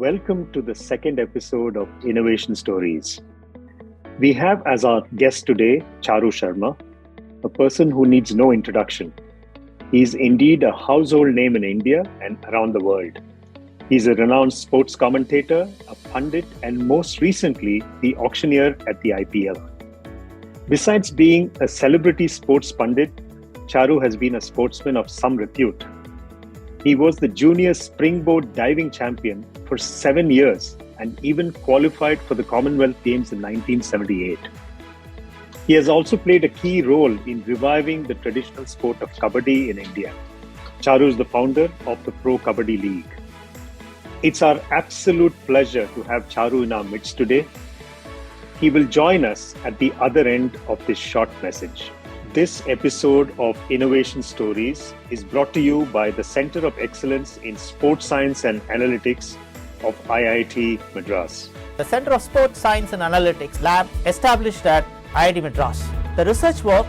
Welcome to the second episode of Innovation Stories. We have as our guest today Charu Sharma, a person who needs no introduction. He is indeed a household name in India and around the world. He's a renowned sports commentator, a pundit, and most recently, the auctioneer at the IPL. Besides being a celebrity sports pundit, Charu has been a sportsman of some repute. He was the junior springboard diving champion for 7 years and even qualified for the Commonwealth Games in 1978. He has also played a key role in reviving the traditional sport of Kabbadi in India. Charu is the founder of the Pro-Kabbadi League. It's our absolute pleasure to have Charu in our midst today. He will join us at the other end of this short message. This episode of Innovation Stories is brought to you by the Center of Excellence in Sports Science and Analytics of IIT Madras. The Center of Sports Science and Analytics lab established at IIT Madras. The research work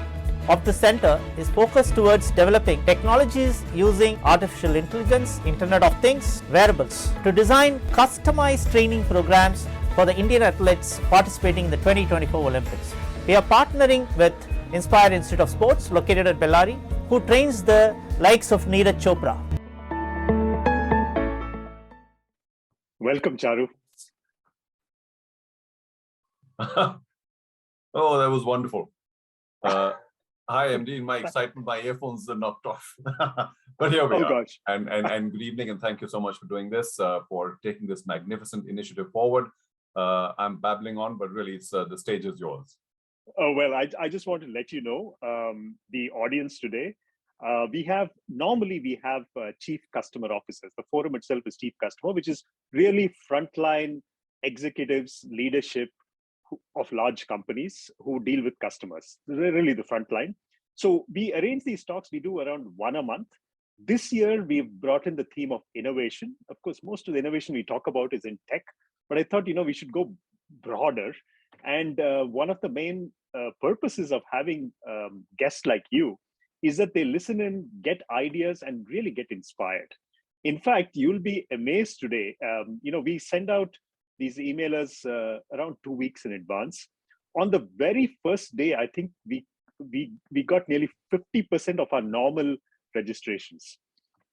of the center is focused towards developing technologies using artificial intelligence, Internet of Things, wearables to design customized training programs for the Indian athletes participating in the 2024 Olympics. We are partnering with Inspire Institute of Sports located at Bellary, who trains the likes of Neeraj Chopra. Welcome, Charu. Oh, that was wonderful. Hi, MD. In my excitement, my earphones are knocked off. But here we are. Gosh. And good evening, and thank you so much for doing this, for taking this magnificent initiative forward. I'm babbling on, but really, it's the stage is yours. Oh, well, I just want to let you know, the audience today, we have chief customer officers. The forum itself is chief customer, which is really frontline executives, leadership of large companies who deal with customers. They're really the frontline. So we arrange these talks. We do around one a month. This year, we've brought in the theme of innovation. Of course, most of the innovation we talk about is in tech, but I thought, we should go broader. And one of the main purposes of having guests like you is that they listen and get ideas and really get inspired. In fact, you'll be amazed today. We send out these emailers around 2 weeks in advance. On the very first day, I think we got nearly 50% of our normal registrations.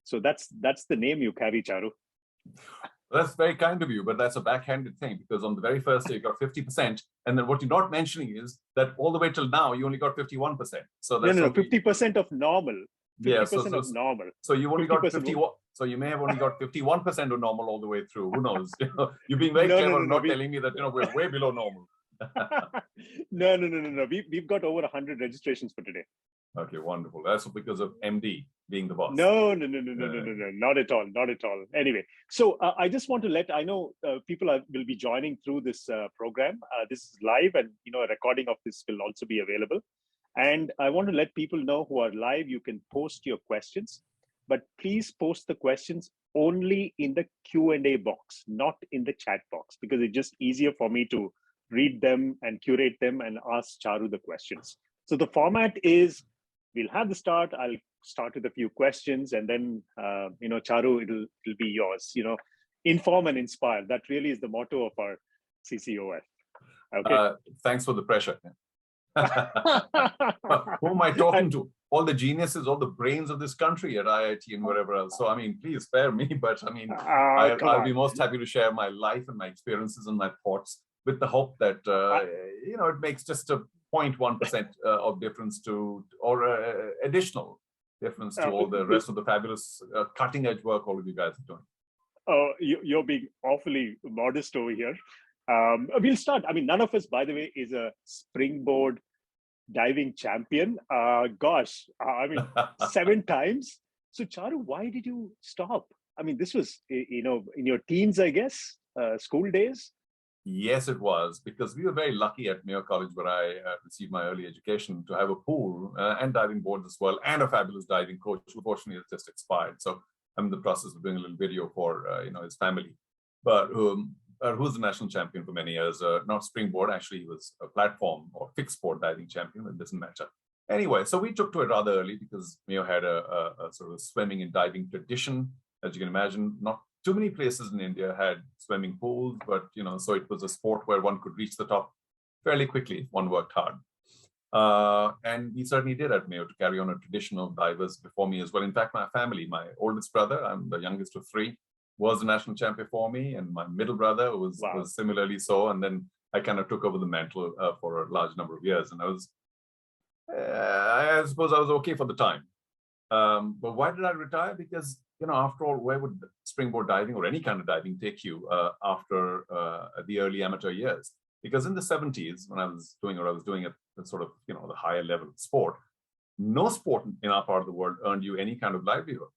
So that's the name you carry, Charu. That's very kind of you, but that's a backhanded thing, because on the very first day you got 50%, and then what you're not mentioning is that all the way till now you only got 51%. So that's no, 50% of normal. 50% of normal. So you only got 51. So you may have only got 51% of normal all the way through. Who knows? You're being very clever not telling me that we're way below normal. No. We've got over 100 registrations for today. Okay, wonderful. That's because of MD being the boss. No, not at all, not at all. Anyway, so I just want to I know people will be joining through this program. This is live, and a recording of this will also be available. And I want to let people know who are live, you can post your questions, but please post the questions only in the Q&A box, not in the chat box, because it's just easier for me to read them and curate them and ask Charu the questions. So the format is, we'll have the start. I'll start with a few questions, and then, Charu, it'll be yours. Inform and inspire. That really is the motto of our CCOF. Okay. Thanks for the pressure. Who am I talking to? All the geniuses, all the brains of this country at IIT and wherever else. So, please spare me, but I'll be most happy to share my life and my experiences and my thoughts, with the hope that, it makes just a 0.1% of difference or additional difference to all the rest of the fabulous cutting edge work all of you guys are doing. Oh, you're being awfully modest over here. We'll start. None of us, by the way, is a springboard diving champion. 7 times. So Charu, why did you stop? This was, in your teens, I guess, school days. Yes, it was, because we were very lucky at Mayo College, where I received my early education, to have a pool and diving boards as well, and a fabulous diving coach who fortunately has just expired. So I'm in the process of doing a little video for his family, but who's the national champion for many years. Not springboard, actually, he was a platform or fixed board diving champion. It doesn't matter. Anyway, so we took to it rather early because Mayo had a sort of swimming and diving tradition, as you can imagine, not too many places in India had swimming pools, but so it was a sport where one could reach the top fairly quickly if one worked hard. And we certainly did at Mayo to carry on a tradition of divers before me as well. In fact, my family, my oldest brother, I'm the youngest of three, was the national champion before me, and my middle brother was similarly so. And then I kind of took over the mantle for a large number of years, and I suppose I was okay for the time. But why did I retire? Because after all, where would springboard diving or any kind of diving take you after the early amateur years? Because in the 70s, when I was doing what I was doing at sort of the higher level of sport, no sport in our part of the world earned you any kind of livelihood.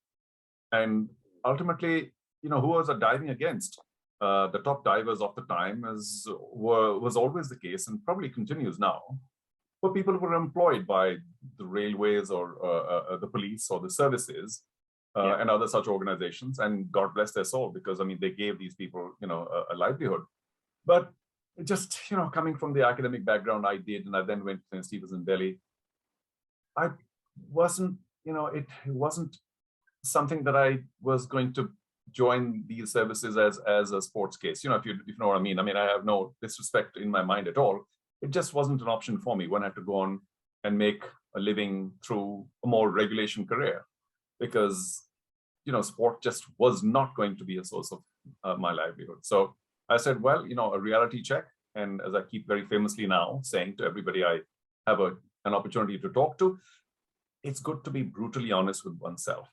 And ultimately, who was I diving against? The top divers of the time was always the case, and probably continues now, were people who were employed by the railways or the police or the services and other such organizations. And God bless their soul, because they gave these people a livelihood. But just coming from the academic background I did, and I then went to St. Stephen's in Delhi, I wasn't it wasn't something that I was going to join these services as a sports case. If you know what I mean. I have no disrespect in my mind at all. It just wasn't an option for me. One had to go on and make a living through a more regulation career, because sport just was not going to be a source of my livelihood. So I said, well, a reality check. And as I keep very famously now saying to everybody I have an opportunity to talk to, it's good to be brutally honest with oneself.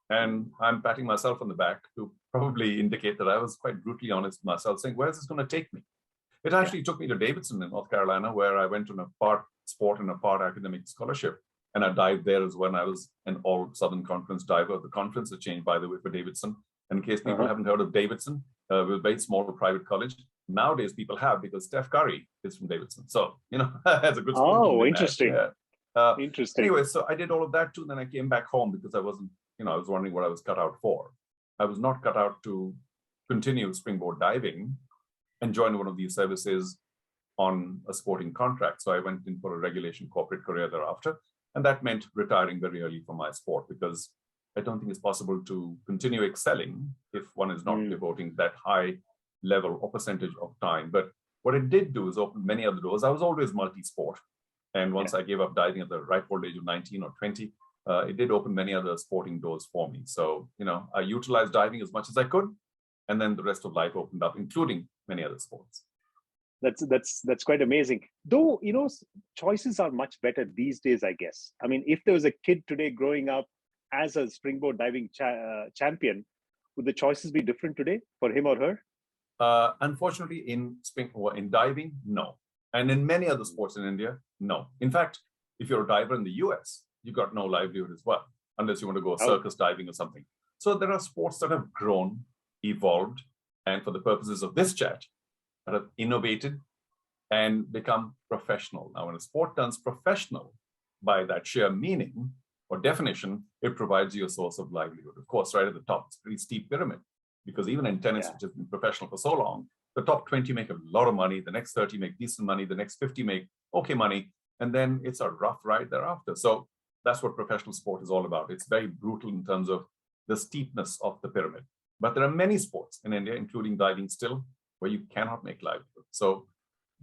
And I'm patting myself on the back to probably indicate that I was quite brutally honest with myself, saying, where is this going to take me? It actually took me to Davidson in North Carolina, where I went on a part sport and a part academic scholarship. And I dived there as well. I was an all Southern Conference diver. The conference has changed, by the way, for Davidson. And in case people haven't heard of Davidson, we're a very small private college. Nowadays, people have, because Steph Curry is from Davidson. So, has a good school. Oh, interesting. Interesting. Anyway, so I did all of that too. Then I came back home because I wasn't, I was wondering what I was cut out for. I was not cut out to continue springboard diving and join one of these services on a sporting contract. So I went in for a regulation corporate career thereafter. And that meant retiring very early from my sport, because I don't think it's possible to continue excelling if one is not devoting that high level or percentage of time. But what it did do is open many other doors. I was always multi-sport. And once I gave up diving at the ripe old age of 19 or 20, it did open many other sporting doors for me. So, I utilized diving as much as I could. And then the rest of life opened up, including many other sports. That's quite amazing. Though, choices are much better these days, I guess. If there was a kid today growing up as a springboard diving champion, would the choices be different today for him or her? Unfortunately, in diving, no. And in many other sports in India, no. In fact, if you're a diver in the US, you got no livelihood as well, unless you want to go circus diving or something. So there are sports that have grown, evolved, and for the purposes of this chat, that have innovated and become professional. Now, when a sport turns professional, by that sheer meaning or definition, it provides you a source of livelihood. Of course, right at the top, it's a pretty steep pyramid, because even in tennis, which has been professional for so long, the top 20 make a lot of money, the next 30 make decent money, the next 50 make okay money, and then it's a rough ride thereafter. So that's what professional sport is all about. It's very brutal in terms of the steepness of the pyramid. But there are many sports in India, including diving still, where you cannot make livelihood. So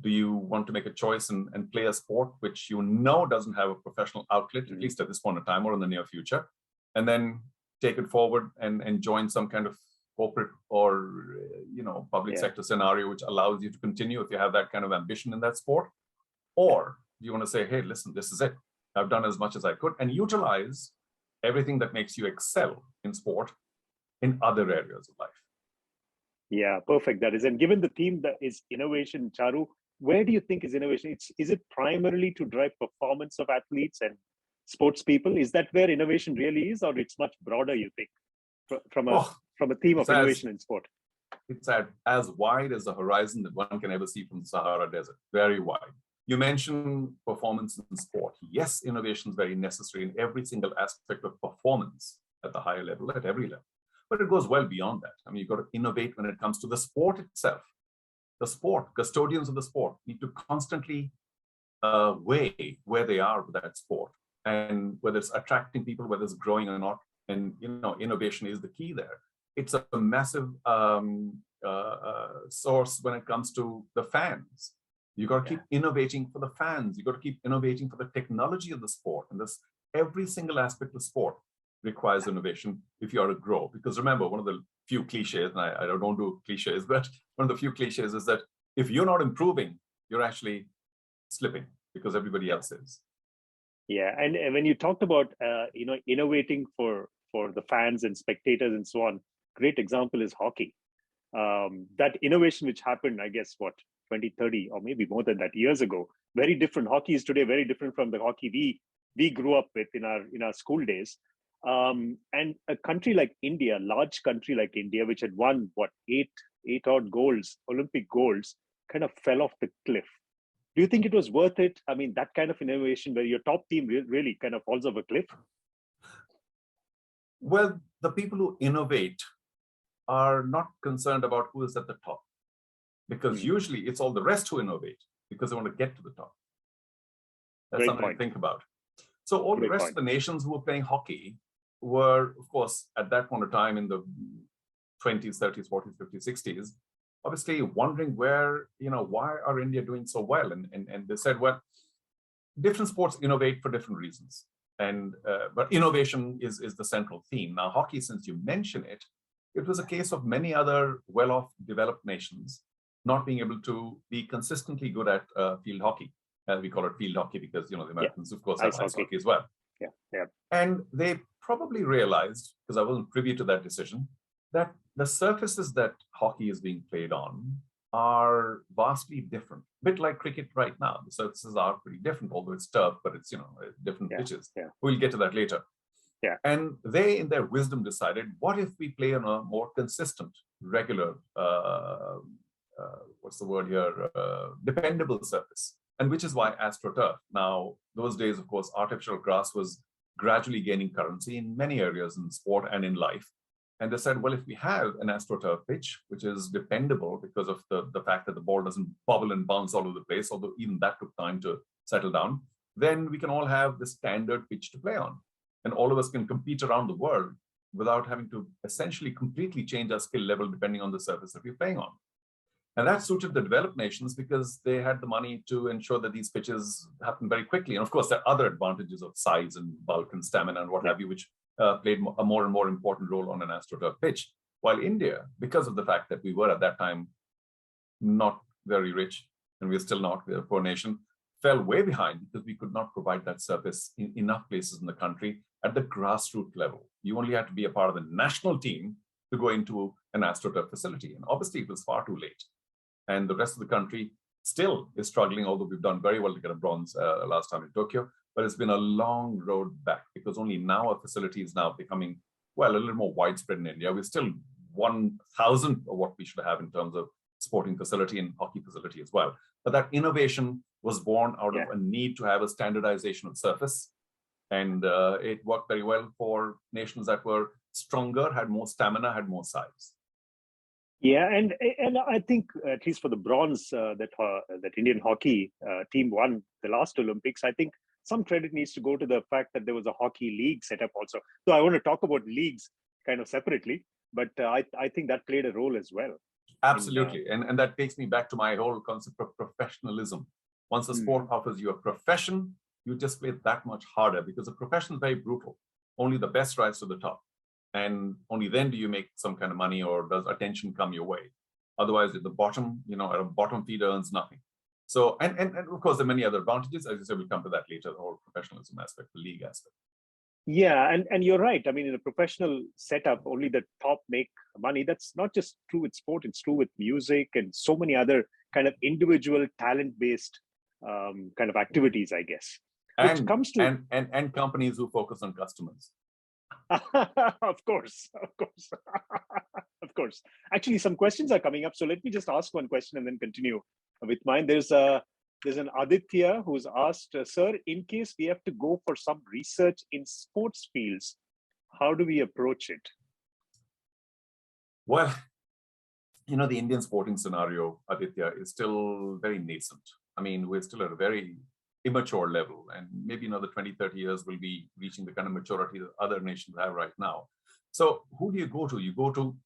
do you want to make a choice and play a sport which doesn't have a professional outlet, at least at this point in time or in the near future, and then take it forward and join some kind of corporate or public sector scenario which allows you to continue if you have that kind of ambition in that sport? Or do you want to say, hey, listen, this is it. I've done as much as I could, and utilize everything that makes you excel in sport in other areas of life? Yeah, perfect. That is. And given the theme that is innovation, Charu, where do you think is innovation? Is it primarily to drive performance of athletes and sports people? Is that where innovation really is, or it's much broader, you think, from a theme of innovation in sport? It's as wide as the horizon that one can ever see from the Sahara Desert. Very wide. You mentioned performance in sport. Yes, innovation is very necessary in every single aspect of performance at the higher level, at every level. But it goes well beyond that. You've got to innovate when it comes to the sport itself. The sport, custodians of the sport need to constantly weigh where they are with that sport, and whether it's attracting people, whether it's growing or not. And innovation is the key there. it's a massive source when it comes to the fans. You got to keep innovating for the fans. You got to keep innovating for the technology of the sport. And this, every single aspect of sport requires innovation if you are to grow. Because remember, one of the few cliches, and I don't do cliches, but one of the few cliches is that if you're not improving, you're actually slipping because everybody else is. Yeah, and when you talked about innovating for the fans and spectators and so on, great example is hockey. That innovation which happened, I guess, 20, 30, or maybe more than that years ago. Very different. Hockey is today very different from the hockey we grew up with in our school days. And a country like India, large country like India, which had won eight odd goals, Olympic golds, kind of fell off the cliff. Do you think it was worth it? I mean, that kind of innovation where your top team really kind of falls off a cliff? Well, the people who innovate are not concerned about who is at the top, because usually it's all the rest who innovate because they want to get to the top. That's Great something point. to think about. So all the rest of the nations who were playing hockey were, of course, at that point of time in the 20s, 30s, 40s, 50s, 60s, obviously wondering why are India doing so well? And they said, well, different sports innovate for different reasons. But innovation is the central theme. Now, hockey, since you mention it, it was a case of many other well-off developed nations not being able to be consistently good at field hockey. We call it field hockey because, the Americans, of course, have ice hockey as well. Yeah. And they probably realized, because I wasn't privy to that decision, that the surfaces that hockey is being played on are vastly different. A bit like cricket right now. The surfaces are pretty different, although it's turf, but it's, different pitches. Yeah. We'll get to that later. Yeah. And they, in their wisdom, decided, what if we play on a more consistent, regular, dependable surface? And which is why AstroTurf. Now, those days, of course, artificial grass was gradually gaining currency in many areas in sport and in life. And they said, well, if we have an AstroTurf pitch, which is dependable because of the fact that the ball doesn't bubble and bounce all over the place, although even that took time to settle down, then we can all have the standard pitch to play on. And all of us can compete around the world without having to essentially completely change our skill level depending on the surface that we're playing on. And that suited the developed nations because they had the money to ensure that these pitches happen very quickly. And of course, there are other advantages of size and bulk and stamina and what have you, which played a more and more important role on an AstroTurf pitch. While India, because of the fact that we were at that time not very rich, and we're still not, we're a poor nation, fell way behind because we could not provide that surface in enough places in the country at the grassroots level. You only had to be a part of the national team to go into an AstroTurf facility. And obviously it was far too late. And the rest of the country still is struggling, although we've done very well to get a bronze last time in Tokyo. But it's been a long road back because only now our facility is now becoming, well, a little more widespread in India. We're still 1,000 of what we should have in terms of sporting facility and hockey facility as well. But that innovation was born out of a need to have a standardization of surface. And it worked very well for nations that were stronger, had more stamina, had more size. Yeah, and I think at least for the bronze that Indian hockey team won the last Olympics, I think some credit needs to go to the fact that there was a hockey league set up also. So I want to talk about leagues kind of separately, but I think that played a role as well. Absolutely, and that takes me back to my whole concept of professionalism. Once a sport offers you a profession, you just play that much harder because a profession is very brutal. Only the best rise to the top. And only then do you make some kind of money or does attention come your way. Otherwise, at the bottom, a bottom feeder earns nothing. So, and of course, there are many other advantages. As you said, we'll come to that later, the whole professionalism aspect, the league aspect. Yeah, and you're right. I mean, in a professional setup, only the top make money. That's not just true with sport, it's true with music and so many other kind of individual talent-based kind of activities, I guess. And companies who focus on customers. Of course. Of course. Actually, some questions are coming up. So let me just ask one question and then continue with mine. There's an Aditya who's asked, sir, in case we have to go for some research in sports fields, how do we approach it? Well, the Indian sporting scenario, Aditya, is still very nascent. I mean, we're still at a very immature level, and maybe another 20, 30 years we'll be reaching the kind of maturity that other nations have right now. So who do you go to? You go to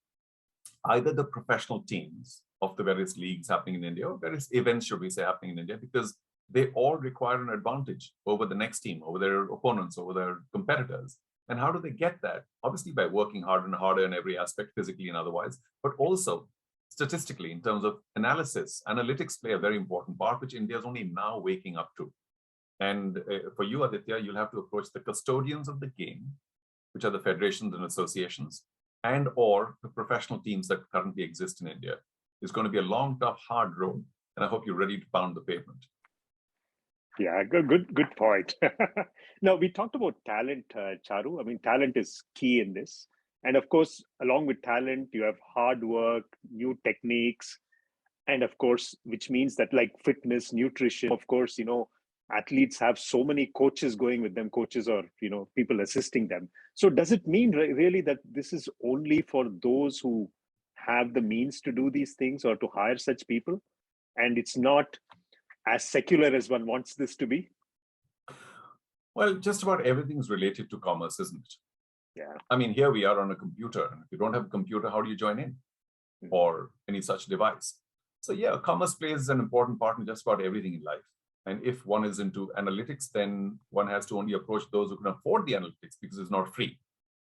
either the professional teams of the various leagues happening in India, or various events, should we say, happening in India, because they all require an advantage over the next team, over their opponents, over their competitors. And how do they get that? Obviously by working harder and harder in every aspect, physically and otherwise, but also statistically in terms of analysis. Analytics play a very important part, which India is only now waking up to. And for you, Aditya, you'll have to approach the custodians of the game, which are the federations and associations, and or the professional teams that currently exist in India. It's going to be a long, tough, hard road. And I hope you're ready to pound the pavement. Yeah, good point. Now, we talked about talent, Charu. I mean, talent is key in this. And of course, along with talent, you have hard work, new techniques, and of course, which means that like fitness, nutrition, of course, athletes have so many coaches going with them, coaches or, people assisting them. So does it mean really that this is only for those who have the means to do these things or to hire such people? And it's not as secular as one wants this to be? Well, just about everything's related to commerce, isn't it? Yeah. I mean, here we are on a computer. And if you don't have a computer, how do you join in? Or any such device? So yeah, commerce plays an important part in just about everything in life. And if one is into analytics, then one has to only approach those who can afford the analytics because it's not free.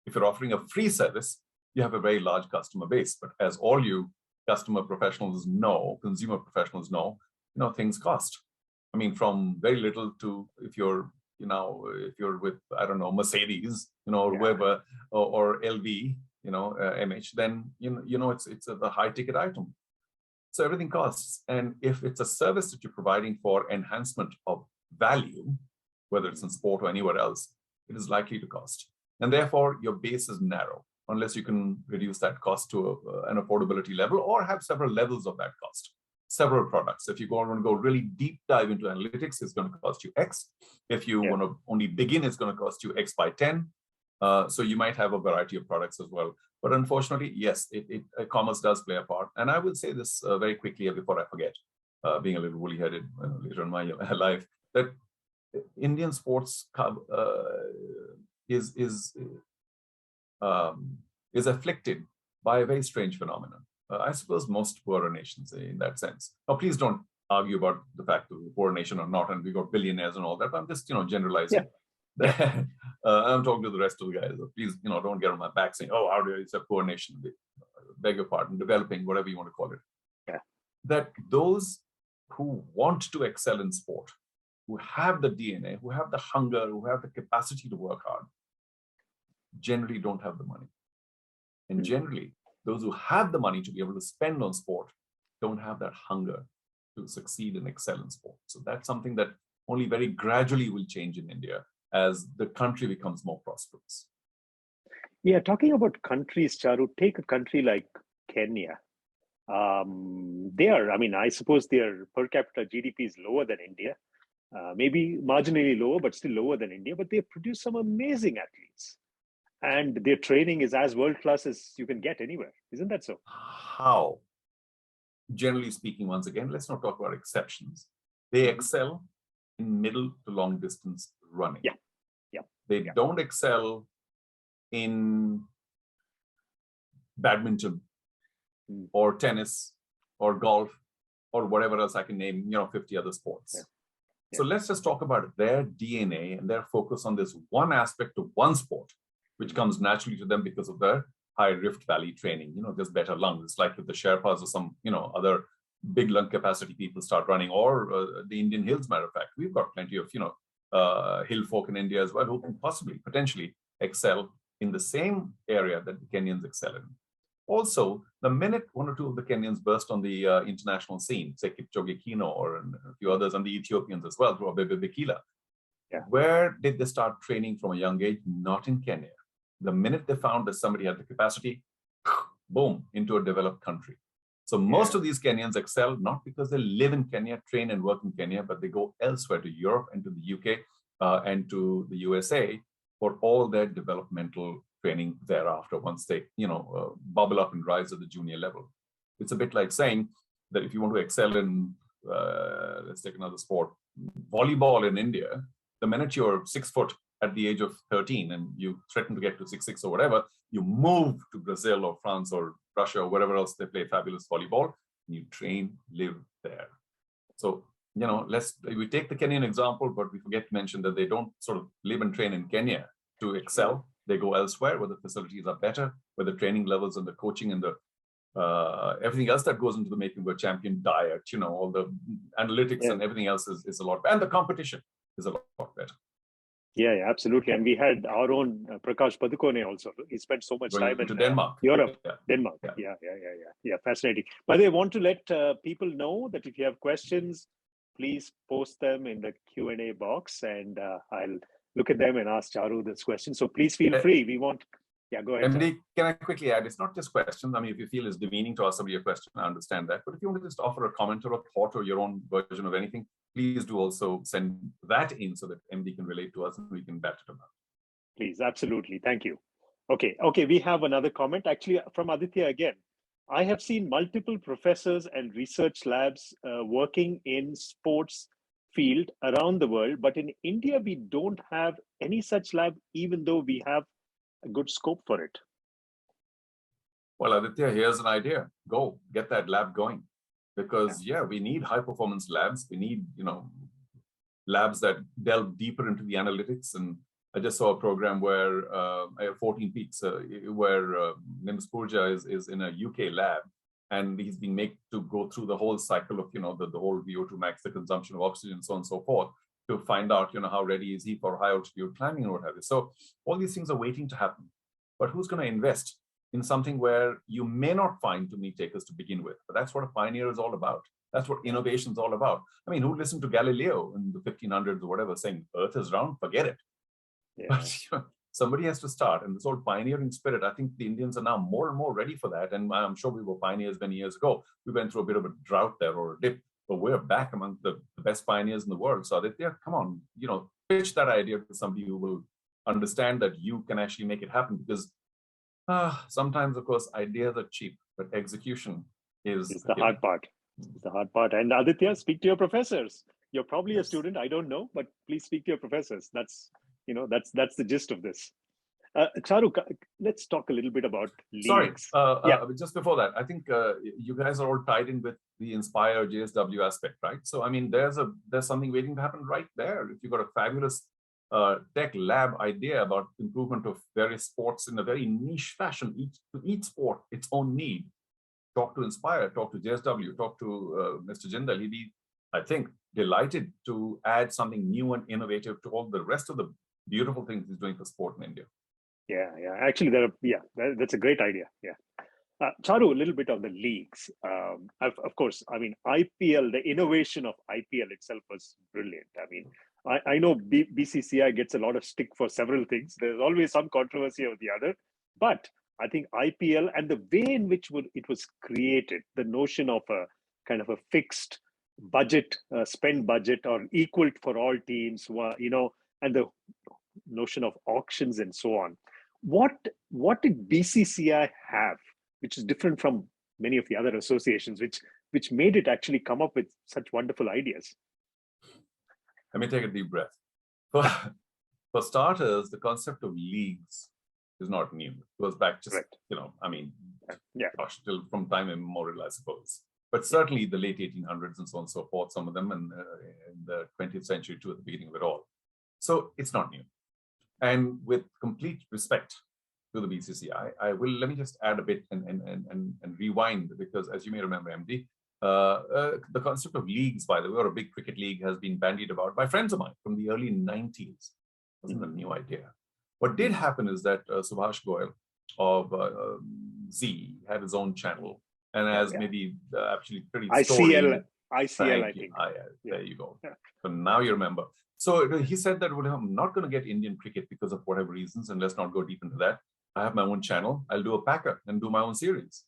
If you're offering a free service, you have a very large customer base. But as all you customer professionals know, consumer professionals know, things cost. I mean, from very little to if you're with, I don't know, Mercedes, or whoever, or LV, MH, then, it's a high ticket item. So everything costs. And if it's a service that you're providing for enhancement of value, whether it's in sport or anywhere else, it is likely to cost. And therefore, your base is narrow, unless you can reduce that cost to an affordability level or have several levels of that cost. Several products. If you want to go really deep dive into analytics, it's going to cost you X. If you want to only begin, it's going to cost you X by 10. So you might have a variety of products as well. But unfortunately, yes, commerce does play a part. And I will say this very quickly before I forget, being a little woolly-headed later in my life, that Indian sports is afflicted by a very strange phenomenon. I suppose most poorer nations in that sense. Now, please don't argue about the fact that we're a poor nation or not, and we got billionaires and all that. But I'm just, generalizing. Yeah. I'm talking to the rest of the guys. Please, don't get on my back saying, "Oh, how do you? It's a poor nation." Beg your pardon, developing, whatever you want to call it. Yeah. That those who want to excel in sport, who have the DNA, who have the hunger, who have the capacity to work hard, generally don't have the money, and generally, those who have the money to be able to spend on sport don't have that hunger to succeed and excel in sport. So that's something that only very gradually will change in India as the country becomes more prosperous. Yeah, talking about countries, Charu, take a country like Kenya. I suppose their per capita GDP is lower than India, maybe marginally lower, but still lower than India, but they produce some amazing athletes. And their training is as world-class as you can get anywhere. Isn't that so? How? Generally speaking, once again, let's not talk about exceptions. They excel in middle to long distance running. They don't excel in badminton or tennis or golf or whatever else I can name, 50 other sports. So let's just talk about their DNA and their focus on this one aspect of one sport, which comes naturally to them because of their high Rift Valley training, just better lungs. It's like if the Sherpas or some, other big lung capacity people start running, or the Indian hills, matter of fact. We've got plenty of, hill folk in India as well who can potentially excel in the same area that the Kenyans excel in. Also, the minute one or two of the Kenyans burst on the international scene, say Kipchoge Kino or a few others, and the Ethiopians as well, through Abebe Bikila, where did they start training from a young age? Not in Kenya. The minute they found that somebody had the capacity, boom, into a developed country. So most of these Kenyans excel not because they live in Kenya, train and work in Kenya, but they go elsewhere to Europe and to the UK and to the USA for all their developmental training thereafter once they, bubble up and rise at the junior level. It's a bit like saying that if you want to excel in, let's take another sport, volleyball in India, the minute you're 6 foot, at the age of 13 and you threaten to get to 6'6" or whatever, you move to Brazil or France or Russia or wherever else they play fabulous volleyball, and you train, live there. So, we take the Kenyan example, but we forget to mention that they don't sort of live and train in Kenya to excel. They go elsewhere where the facilities are better, where the training levels and the coaching and the everything else that goes into the making of a champion diet, all the analytics and everything else is a lot better. And the competition is a lot better. Yeah, absolutely. And we had our own Prakash Padukone also. He spent so much time in Denmark. Europe. Denmark. Yeah. Fascinating. But I want to let people know that if you have questions, please post them in the Q&A box, and I'll look at them and ask Charu this question. So please feel free. We want... Yeah, go ahead. MD, can I quickly add, it's not just questions. I mean, if you feel it's demeaning to ask somebody a question, I understand that. But if you want to just offer a comment or a thought or your own version of anything, please do also send that in so that MD can relate to us and we can bat it about. Please, absolutely. Thank you. Okay, we have another comment, actually from Aditya again. I have seen multiple professors and research labs working in sports field around the world, but in India, we don't have any such lab, even though we have a good scope for it. Well, Aditya, here's an idea. Go get that lab going, because we need high performance labs. We need, labs that delve deeper into the analytics. And I just saw a program where 14 Peaks, where Nims Purja is in a UK lab, and he's being made to go through the whole cycle of, the whole VO2 max, the consumption of oxygen, so on and so forth, to find out, how ready is he for high altitude climbing or what have you. So all these things are waiting to happen. But who's going to invest in something where you may not find too many takers to begin with? But that's what a pioneer is all about. That's what innovation is all about. I mean, who listened to Galileo in the 1500s or whatever saying Earth is round? Forget it. Yeah. But somebody has to start. And this whole pioneering spirit, I think the Indians are now more and more ready for that. And I'm sure we were pioneers many years ago. We went through a bit of a drought there or a dip, but we're back among the best pioneers in the world. So Aditya, come on, pitch that idea to somebody who will understand that you can actually make it happen. Because sometimes, of course, ideas are cheap, but execution is the hard part. It's the hard part. And Aditya, speak to your professors. You're probably a student, I don't know, but please speak to your professors. That's the gist of this. Charu, let's talk a little bit about leagues. Sorry, just before that, I think you guys are all tied in with the Inspire JSW aspect, right? So, I mean, there's something waiting to happen right there. If you've got a fabulous tech lab idea about improvement of various sports in a very niche fashion, each sport its own need, talk to Inspire, talk to JSW, talk to Mr. Jindal. He'd be, I think, delighted to add something new and innovative to all the rest of the beautiful things he's doing for sport in India. Yeah. Actually, that's a great idea. Yeah. Charu, a little bit of the leagues. Of course, I mean, IPL, the innovation of IPL itself was brilliant. I mean, I know BCCI gets a lot of stick for several things. There's always some controversy or the other, but I think IPL and the way in which it was created, the notion of a kind of a fixed budget, spend budget, or equal for all teams, and the notion of auctions and so on. What did BCCI have, which is different from many of the other associations, which made it actually come up with such wonderful ideas? Let me take a deep breath. For starters, the concept of leagues is not new. It goes back just, till from time immemorial, I suppose. But certainly the late 1800s and so on and so forth, some of them in the 20th century too, at the beginning of it all. So it's not new. And with complete respect to the BCCI, let me just add a bit and rewind, because as you may remember, MD, the concept of leagues, by the way, or a big cricket league, has been bandied about by friends of mine from the early 90s. It wasn't a new idea. What did happen is that Subhash Goyal of Z had his own channel, and as maybe actually pretty ICL, I think. There you go. Yeah. So now you remember. So he said that, well, I'm not going to get Indian cricket because of whatever reasons, and let's not go deep into that. I have my own channel. I'll do a packer and do my own series.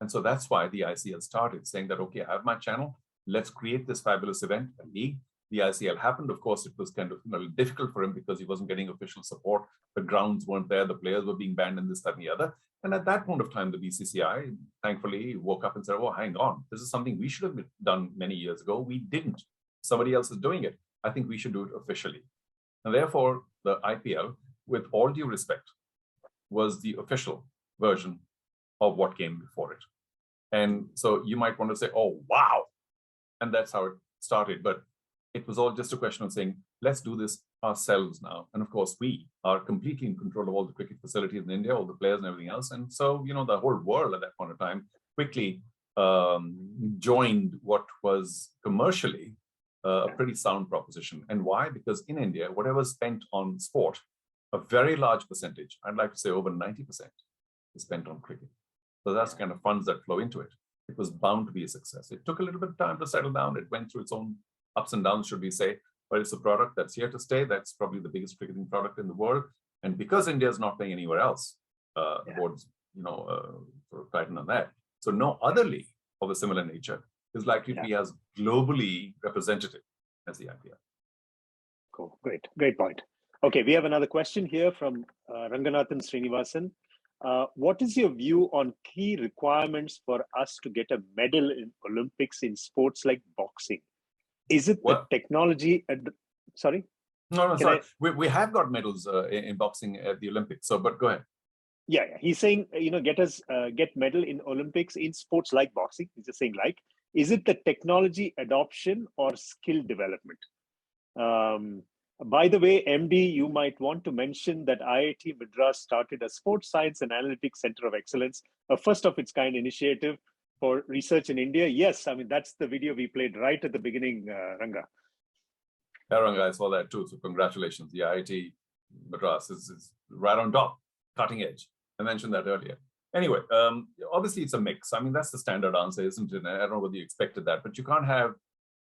And so that's why the ICL started, saying that, okay, I have my channel. Let's create this fabulous event, a league. The ICL happened. Of course, it was kind of difficult for him because he wasn't getting official support. The grounds weren't there. The players were being banned and this, that, and the other. And at that point of time, the BCCI, thankfully, woke up and said, oh, hang on. This is something we should have done many years ago. We didn't. Somebody else is doing it. I think we should do it officially. And therefore, the IPL, with all due respect, was the official version of what came before it. And so you might want to say, oh, wow. And that's how it started. But it was all just a question of saying, let's do this ourselves now. And of course, we are completely in control of all the cricket facilities in India, all the players and everything else. And so, the whole world at that point of time quickly joined what was commercially a pretty sound proposition. And why? Because in India, whatever's spent on sport, a very large percentage, I'd like to say over 90%, is spent on cricket. So that's kind of funds that flow into it. It was bound to be a success. It took a little bit of time to settle down. It went through its own ups and downs, should we say, but it's a product that's here to stay. That's probably the biggest cricketing product in the world. And because India is not playing anywhere else, the board's, sort of tightened on that. So no other league of a similar nature is likely to be as globally representative as the IPL. Cool. Great point. Okay, we have another question here from Ranganathan Srinivasan. What is your view on key requirements for us to get a medal in Olympics in sports like boxing? Is it the technology? Sorry? No, sorry. We have got medals in boxing at the Olympics. So, but go ahead. Yeah. He's saying, get medal in Olympics in sports like boxing. He's just saying like. Is it the technology adoption or skill development? By the way, MD, you might want to mention that IIT Madras started a Sports Science and Analytics Center of Excellence, a first of its kind initiative for research in India. Yes, I mean, that's the video we played right at the beginning, Ranga. Yeah, Ranga, I saw that too. So congratulations. The IIT Madras is right on top, cutting edge. I mentioned that earlier. Anyway, obviously it's a mix. I mean, that's the standard answer, isn't it? I don't know whether you expected that, but you can't have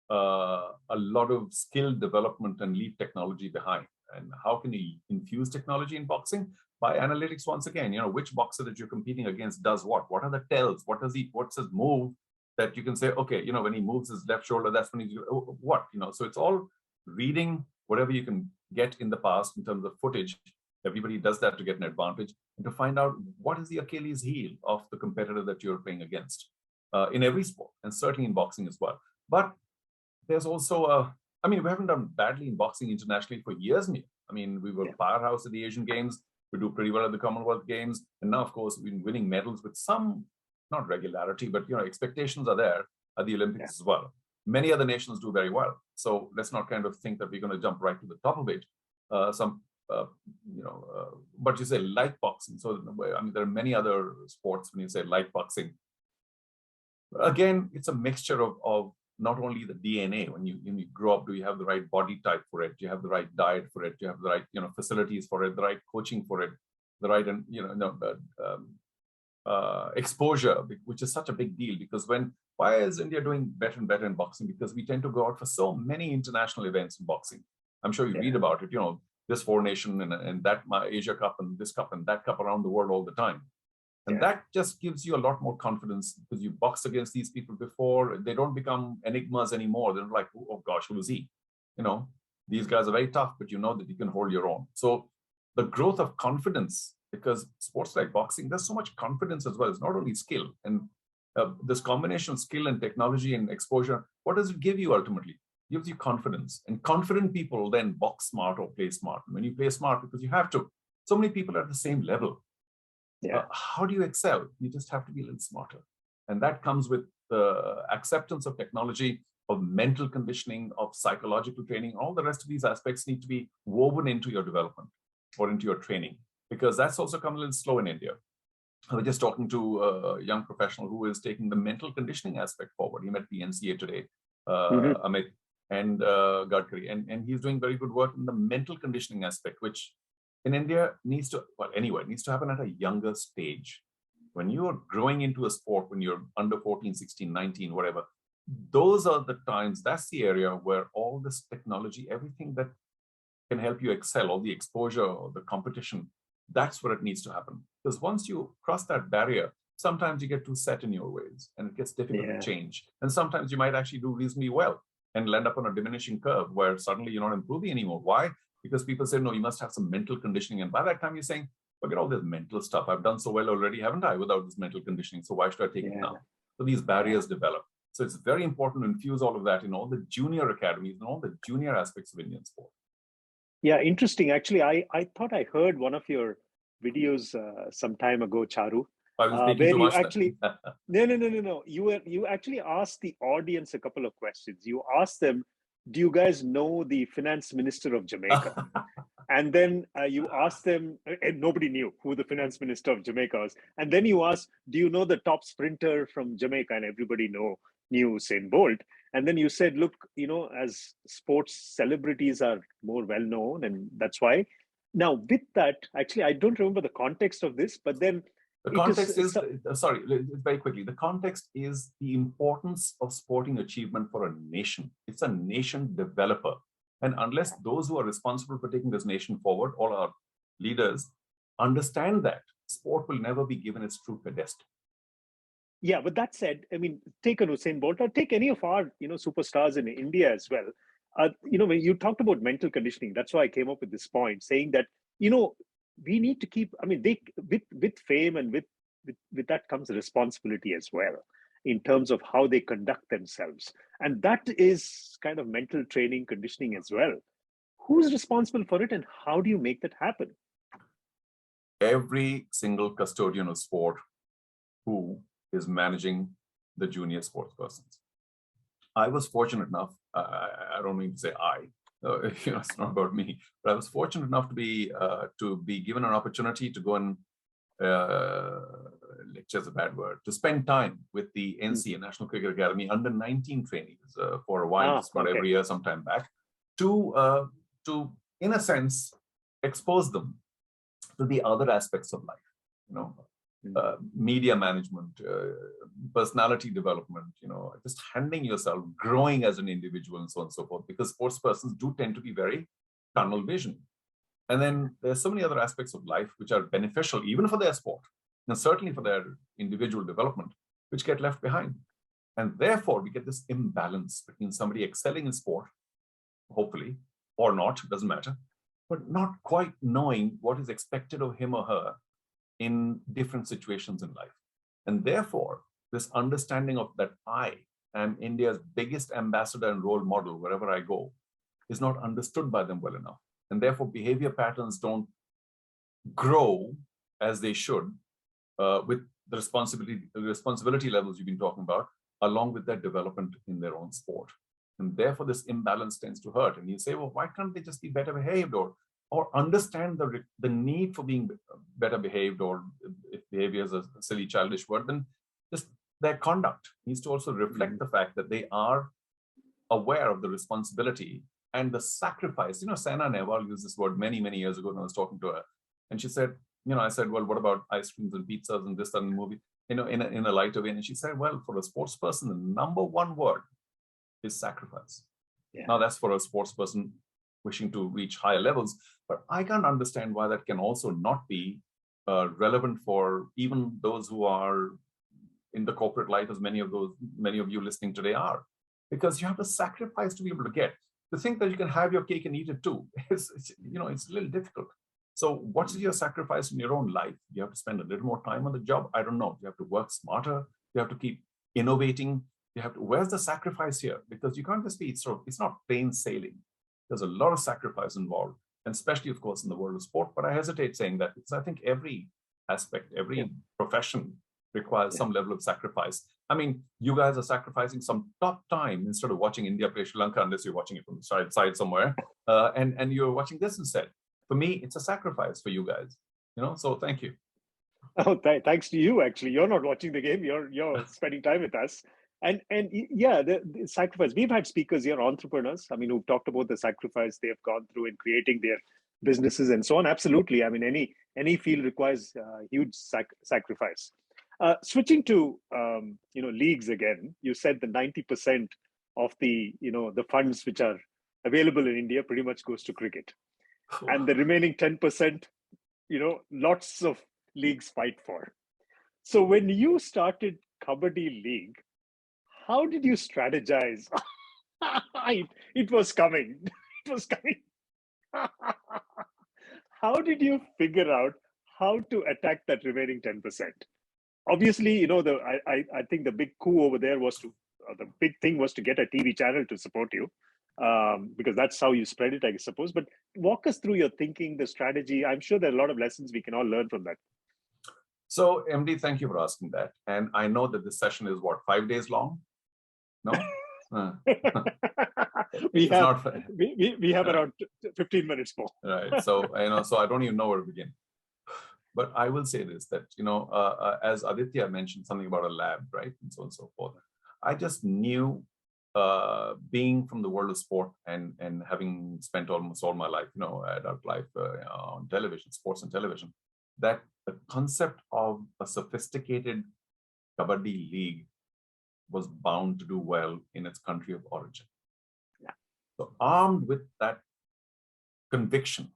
a lot of skill development and leave technology behind. And how can you infuse technology in boxing? By analytics once again. Which boxer that you're competing against does what? What are the tells? What's his move that you can say, okay, when he moves his left shoulder, that's when he's what? So it's all reading whatever you can get in the past in terms of footage. Everybody does that to get an advantage and to find out what is the Achilles heel of the competitor that you're playing against in every sport, and certainly in boxing as well. But there's also we haven't done badly in boxing internationally for years now. I mean, we were powerhouse at the Asian Games. We do pretty well at the Commonwealth Games. And now, of course, we've been winning medals with some, not regularity, but, expectations are there at the Olympics as well. Many other nations do very well. So let's not kind of think that we're going to jump right to the top of it. But you say light boxing. So, there are many other sports when you say light boxing. Again, it's a mixture of not only the DNA. When you grow up, do you have the right body type for it? Do you have the right diet for it? Do you have the right facilities for it? The right coaching for it? The right exposure, which is such a big deal. Because why is India doing better and better in boxing? Because we tend to go out for so many international events in boxing. I'm sure you read about it. This four nation and that Asia Cup and this cup and that cup around the world all the time. And that just gives you a lot more confidence because you boxed against these people before. They don't become enigmas anymore. They're like, oh gosh, who is he? These guys are very tough, but you know that you can hold your own. So the growth of confidence, because sports like boxing, there's so much confidence as well. It's not only skill. And this combination of skill and technology and exposure, what does it give you ultimately? It gives you confidence. And confident people then box smart or play smart. And when you play smart, because you have to, so many people are at the same level. How do you excel? You just have to be a little smarter. And that comes with the acceptance of technology, of mental conditioning, of psychological training. All the rest of these aspects need to be woven into your development or into your training, because that's also come a little slow in India. I was just talking to a young professional who is taking the mental conditioning aspect forward. He met the NCA today, Amit and Gadkari, and he's doing very good work in the mental conditioning aspect, which in India needs to happen at a younger stage. When you're growing into a sport, when you're under 14, 16, 19, whatever, those are the times, that's the area where all this technology, everything that can help you excel, all the exposure, or the competition, that's where it needs to happen. Because once you cross that barrier, sometimes you get too set in your ways and it gets difficult to change. And sometimes you might actually do reasonably well and land up on a diminishing curve where suddenly you're not improving anymore. Why? Because people say, no, you must have some mental conditioning. And by that time, you're saying, forget all this mental stuff. I've done so well already, haven't I, without this mental conditioning? So why should I take it now? So these barriers develop. So it's very important to infuse all of that in all the junior academies and all the junior aspects of Indian sport. Yeah, interesting. Actually, I thought I heard one of your videos some time ago, Charu, I was speaking where too you much actually then. no. You actually asked the audience a couple of questions. You asked them, "Do you guys know the finance minister of Jamaica?" And then you asked them, and nobody knew who the finance minister of Jamaica was. And then you asked, "Do you know the top sprinter from Jamaica?" And everybody knew Usain Bolt. And then you said, "Look, as sports celebrities are more well known, and that's why." Now, with that, actually, I don't remember the context of this, but then The it is. context is, sorry, very quickly, the context is the importance of sporting achievement for a nation. It's a nation developer. And unless those who are responsible for taking this nation forward, all our leaders, understand that, sport will never be given its true pedestal. Yeah, but that said, I mean, take an Usain Bolt or take any of our, superstars in India as well. When you talked about mental conditioning, that's why I came up with this point, saying that, we need to keep. I mean, they with fame and with that comes responsibility as well, in terms of how they conduct themselves, and that is kind of mental training, conditioning as well. Who's responsible for it, and how do you make that happen? Every single custodian of sport who is managing the junior sports persons. I was fortunate enough, I don't mean to say it's not about me, but I was fortunate enough to be given an opportunity to go and lecture is a bad word, to spend time with the NCA, National Cricket Academy, under 19 trainees for a while, just about every year, sometime back, to in a sense, expose them to the other aspects of life, media management, personality development, just handling yourself, growing as an individual, and so on and so forth, because sports persons do tend to be very tunnel vision. And then there's so many other aspects of life which are beneficial, even for their sport, and certainly for their individual development, which get left behind. And therefore, we get this imbalance between somebody excelling in sport, hopefully, or not, doesn't matter, but not quite knowing what is expected of him or her in different situations in life. And therefore, this understanding of that I am India's biggest ambassador and role model wherever I go is not understood by them well enough. And therefore, behavior patterns don't grow as they should with the responsibility levels you've been talking about, along with their development in their own sport. And therefore, this imbalance tends to hurt. And you say, well, why can't they just be better behaved or understand the need for being better behaved, or if behavior is a silly, childish word, then just their conduct needs to also reflect the fact that they are aware of the responsibility and the sacrifice. Saina Nehwal used this word many, many years ago when I was talking to her. And she said, I said, well, what about ice creams and pizzas and this and the movie, in a lighter way. And she said, well, for a sports person, the number one word is sacrifice. Yeah. Now, that's for a sports person wishing to reach higher levels, but I can't understand why that can also not be relevant for even those who are in the corporate life, as many of you listening today are, because you have to sacrifice to be able to get. To think that you can have your cake and eat it too, it's a little difficult. So what's your sacrifice in your own life? You have to spend a little more time on the job. I don't know. You have to work smarter. You have to keep innovating. Where's the sacrifice here? Because you can't just be, it's not plain sailing. There's a lot of sacrifice involved, and especially, of course, in the world of sport. But I hesitate saying that because I think every aspect, every profession requires some level of sacrifice. I mean, you guys are sacrificing some top time instead of watching India play Sri Lanka, unless you're watching it from the side somewhere, and you're watching this instead. For me, it's a sacrifice for you guys. So thank you. Oh, thanks to you. Actually, you're not watching the game. You're spending time with us. And yeah, the sacrifice. We've had speakers here, entrepreneurs, who've talked about the sacrifice they've gone through in creating their businesses and so on. Absolutely. Any field requires huge sacrifice. Switching to leagues again, you said the 90% of the funds which are available in India pretty much goes to cricket, and the remaining 10%, lots of leagues fight for. So when you started Kabaddi League, how did you strategize? It was coming. It was coming. How did you figure out how to attack that remaining 10%? Obviously, I think the big coup over there was the big thing was to get a TV channel to support you. because that's how you spread it, I suppose. But walk us through your thinking, the strategy. I'm sure there are a lot of lessons we can all learn from that. So, MD, thank you for asking that. And I know that this session is what, 5 days long? No? we have around 15 minutes more. Right. So, so I don't even know where to begin. But I will say this, that, as Aditya mentioned something about a lab, right? And so on and so forth. I just knew, being from the world of sport and having spent almost all my life, adult life on television, sports and television, that the concept of a sophisticated Kabbadi League was bound to do well in its country of origin. Yeah. So armed with that conviction,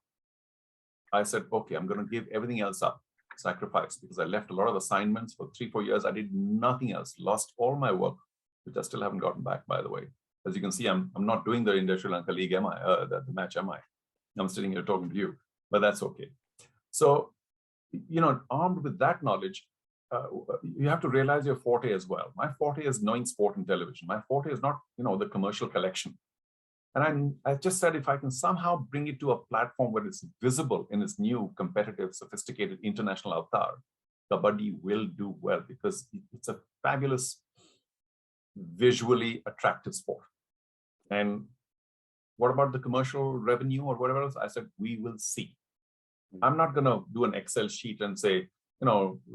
I said, okay, I'm going to give everything else up, sacrifice, because I left a lot of assignments for 3-4 years. I did nothing else, lost all my work, which I still haven't gotten back, by the way. As you can see, I'm not doing the India-Sri Lanka League, the match, am I? I'm sitting here talking to you, but that's okay. So, armed with that knowledge, you have to realize your forte as well. My forte is knowing sport and television. My forte is not, the commercial collection. And I just said, if I can somehow bring it to a platform where it's visible in its new, competitive, sophisticated international avatar, Kabaddi will do well, because it's a fabulous, visually attractive sport. And what about the commercial revenue or whatever else? I said, we will see. I'm not going to do an Excel sheet and say,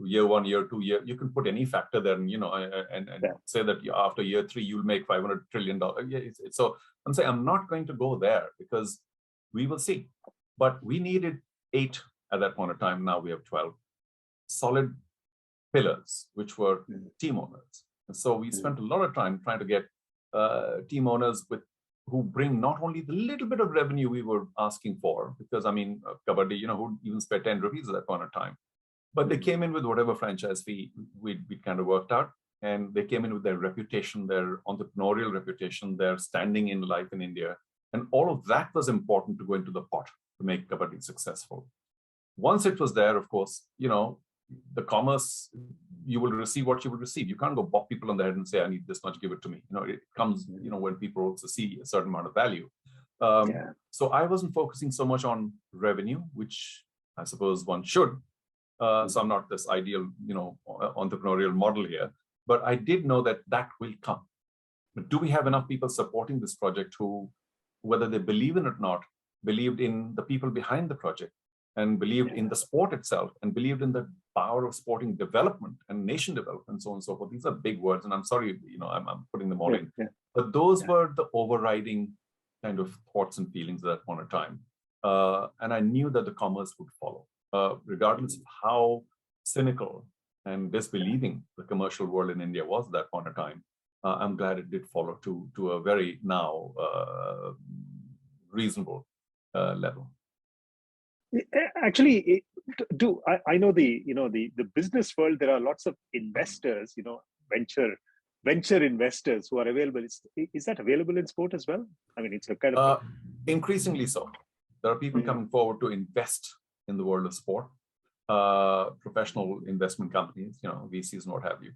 year 1, year 2, you can put any factor there and, say that after year 3, you'll make $500 trillion. So I'm saying I'm not going to go there, because we will see. But we needed 8 at that point of time. Now we have 12 solid pillars, which were team owners. And so we spent a lot of time trying to get team owners who bring not only the little bit of revenue we were asking for, because Kabaddi, who even spent 10 rupees at that point of time. But they came in with whatever franchise fee we kind of worked out. And they came in with their reputation, their entrepreneurial reputation, their standing in life in India. And all of that was important to go into the pot to make Kabaddi successful. Once it was there, of course, the commerce, you will receive what you will receive. You can't go bop people on the head and say, I need this much, give it to me. It comes, when people also see a certain amount of value. So I wasn't focusing so much on revenue, which I suppose one should. So I'm not this ideal, entrepreneurial model here, but I did know that will come. But do we have enough people supporting this project who, whether they believe in it or not, believed in the people behind the project and believed in the sport itself and believed in the power of sporting development and nation development and so on and so forth. These are big words, and I'm sorry, I'm putting them all in. But those were the overriding kind of thoughts and feelings at that point of time. And I knew that the commerce would follow. Regardless of how cynical and disbelieving the commercial world in India was at that point of time, I'm glad it did follow to a very now reasonable level. Actually, I know the business world. There are lots of investors, venture investors who are available. Is that available in sport as well? It's a kind of increasingly so. There are people coming forward to invest in the world of sport, professional investment companies, VCs and what have you.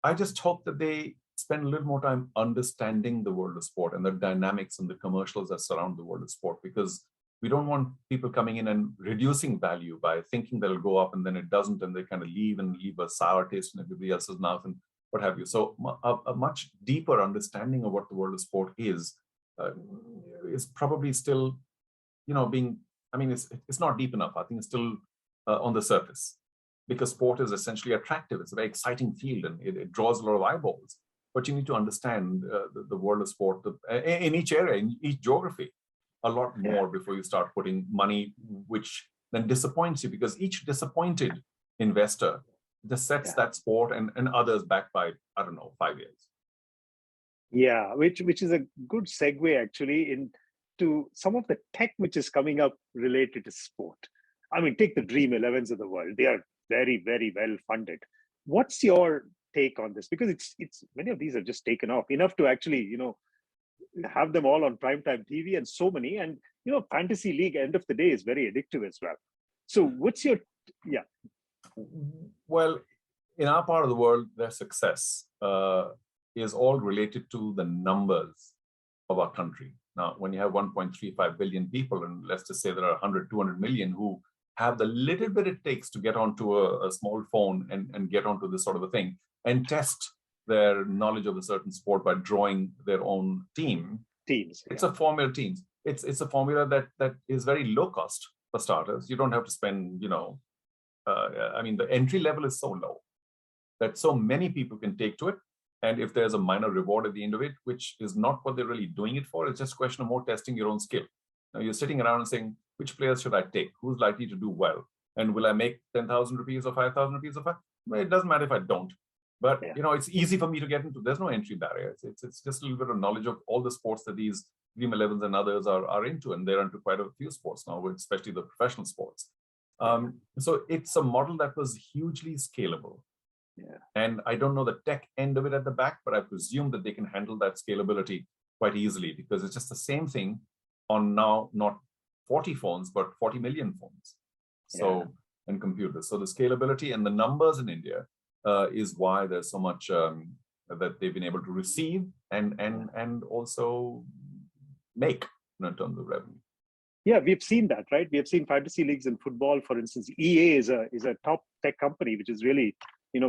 I just hope that they spend a little more time understanding the world of sport and the dynamics and the commercials that surround the world of sport, because we don't want people coming in and reducing value by thinking that it'll go up and then it doesn't, and they kind of leave a sour taste in everybody else's mouth and what have you. So a much deeper understanding of what the world of sport is probably still, being, it's not deep enough. I think it's still on the surface, because sport is essentially attractive. It's a very exciting field and it draws a lot of eyeballs. But you need to understand the world of sport in each area, in each geography, a lot more before you start putting money, which then disappoints you, because each disappointed investor just sets that sport and others back by, 5 years. Yeah, which is a good segue actually into some of the tech which is coming up related to sport. Take the Dream 11s of the world. They are very, very well funded. What's your take on this? Because it's many of these have just taken off enough to actually, have them all on primetime TV, and so many. And, Fantasy League, end of the day, is very addictive as well. So what's your, Well, in our part of the world, their success is all related to the numbers of our country. Now, when you have 1.35 billion people, and let's just say there are 100, 200 million who have the little bit it takes to get onto a small phone and get onto this sort of a thing and test their knowledge of a certain sport by drawing their own teams. It's a formula teams. It's a formula that is very low cost for starters. You don't have to spend, I mean, the entry level is so low that so many people can take to it. And if there's a minor reward at the end of it, which is not what they're really doing it for, it's just a question of more testing your own skill. Now you're sitting around and saying, which players should I take? Who's likely to do well? And will I make 10,000 rupees or 5,000 rupees? Well, it doesn't matter if I don't. But it's easy for me to get into. There's no entry barrier. It's just a little bit of knowledge of all the sports that these Dream 11s and others are into, and they're into quite a few sports now, especially the professional sports. So it's a model that was hugely scalable. Yeah. And I don't know the tech end of it at the back, but I presume that they can handle that scalability quite easily, because it's just the same thing on now not 40 phones, but 40 million phones. So and computers. So the scalability and the numbers in India is why there's so much that they've been able to receive and also make in terms of revenue. Yeah, we've seen that, right? We have seen fantasy leagues in football, for instance. EA is a top tech company which has really,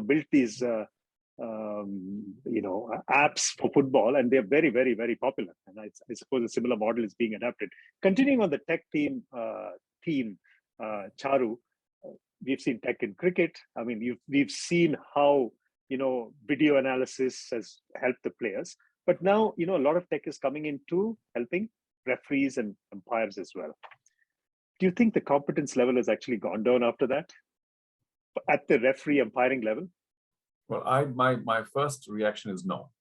built these apps for football, and they're very, very, very popular. And I suppose a similar model is being adapted. Continuing on the tech theme, Charu, we've seen tech in cricket. I mean, we've seen how video analysis has helped the players, but now a lot of tech is coming into helping referees and umpires as well. Do you think the competence level has actually gone down after that at the referee umpiring level? Well, my first reaction is no,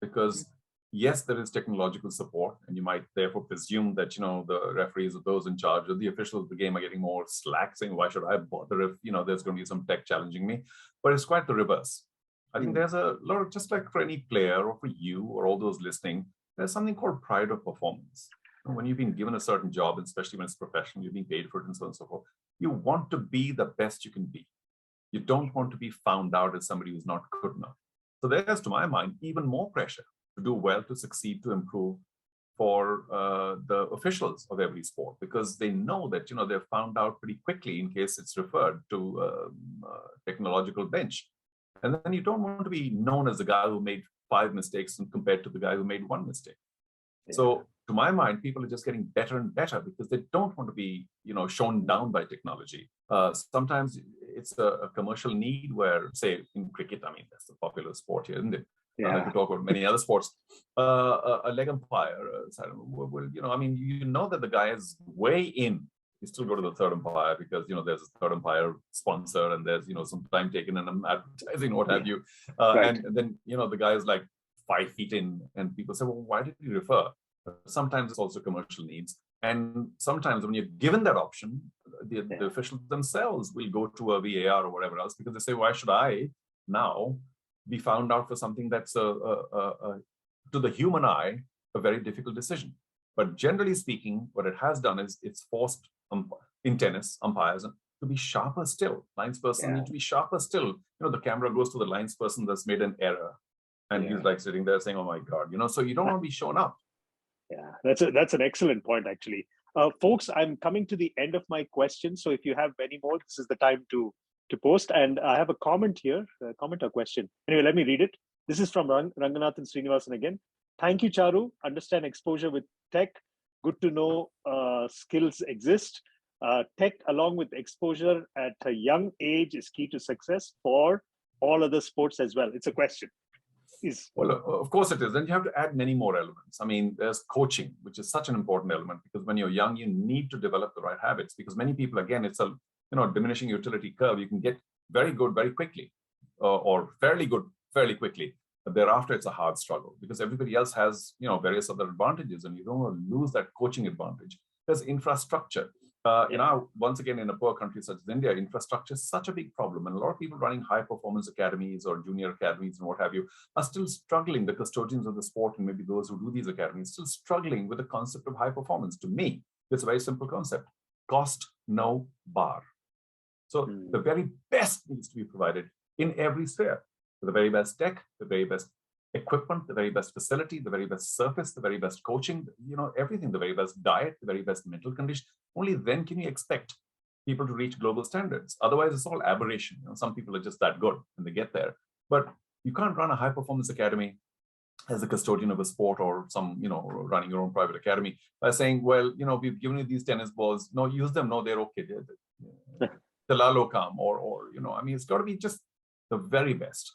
because yes, there is technological support, and you might therefore presume that the referees or those in charge of the officials of the game are getting more slack, saying, why should I bother if there's going to be some tech challenging me? But it's quite the reverse. I think there's a lot of, just like for any player or for you or all those listening, there's something called pride of performance. When you've been given a certain job, especially when it's professional, you're being paid for it and so on and so forth, you want to be the best you can be. You don't want to be found out as somebody who's not good enough. So there's, to my mind, even more pressure to do well, to succeed, to improve for the officials of every sport, because they know that they're found out pretty quickly in case it's referred to a technological bench. And then you don't want to be known as the guy who made 5 mistakes and compared to the guy who made 1 mistake. Yeah. So to my mind, people are just getting better and better because they don't want to be, shown down by technology. Sometimes it's a commercial need where, say, in cricket, I mean, that's the popular sport here, isn't it? Yeah. I could talk about many other sports. A leg umpire, that the guy is way in. You still go to the third umpire because, there's a third umpire sponsor and there's, some time taken and advertising, what have you. Right. And then, the guy is like 5 feet in and people say, well, why did he refer? Sometimes it's also commercial needs. And sometimes when you're given that option, the officials themselves will go to a VAR or whatever else because they say, why should I now be found out for something that's, to the human eye, a very difficult decision? But generally speaking, what it has done is it's forced in tennis umpires to be sharper still. Linesperson need to be sharper still. The camera goes to the linesperson that's made an error. And he's like sitting there saying, oh my God, so you don't want to be shown up. Yeah, that's an excellent point, actually. Folks, I'm coming to the end of my questions. So if you have many more, this is the time to post. And I have a comment here, a comment or question. Anyway, let me read it. This is from Ranganathan Srinivasan again. Thank you, Charu. Understand exposure with tech. Good to know skills exist. Tech, along with exposure at a young age, is key to success for all other sports as well. It's a question. Well, of course it is. Then you have to add many more elements. I mean, there's coaching, which is such an important element because when you're young, you need to develop the right habits because many people, again, it's a diminishing utility curve. You can get very good very quickly or fairly good fairly quickly. But thereafter, it's a hard struggle because everybody else has, various other advantages and you don't want to lose that coaching advantage. There's infrastructure. Once again, in a poor country such as India, infrastructure is such a big problem. And a lot of people running high performance academies or junior academies and what have you are still struggling. The custodians of the sport and maybe those who do these academies still struggling with the concept of high performance. To me, it's a very simple concept. Cost no bar. So the very best needs to be provided in every sphere. The very best tech, the very best equipment, the very best facility, the very best surface, the very best coaching, everything, the very best diet, the very best mental condition. Only then can you expect people to reach global standards. Otherwise, it's all aberration. Some people are just that good and they get there. But you can't run a high-performance academy as a custodian of a sport or running your own private academy by saying, well, we've given you these tennis balls. No, use them. No, they're okay. The Lalo come or it's got to be just the very best.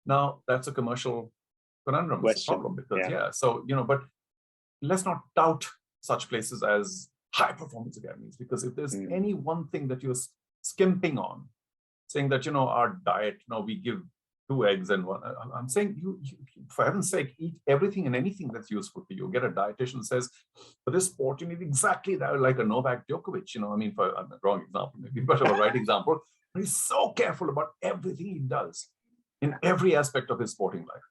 Now, that's a commercial conundrum. It's a problem because, but let's not tout such places as high-performance academies, because if there's any one thing that you're skimping on, saying that, our diet, we give 2 eggs and 1, I'm saying you, for heaven's sake, eat everything and anything that's useful for you. Get a dietitian who says, for this sport, you need exactly that, like a Novak Djokovic, for a wrong example, maybe, but a right example. But he's so careful about everything he does in every aspect of his sporting life.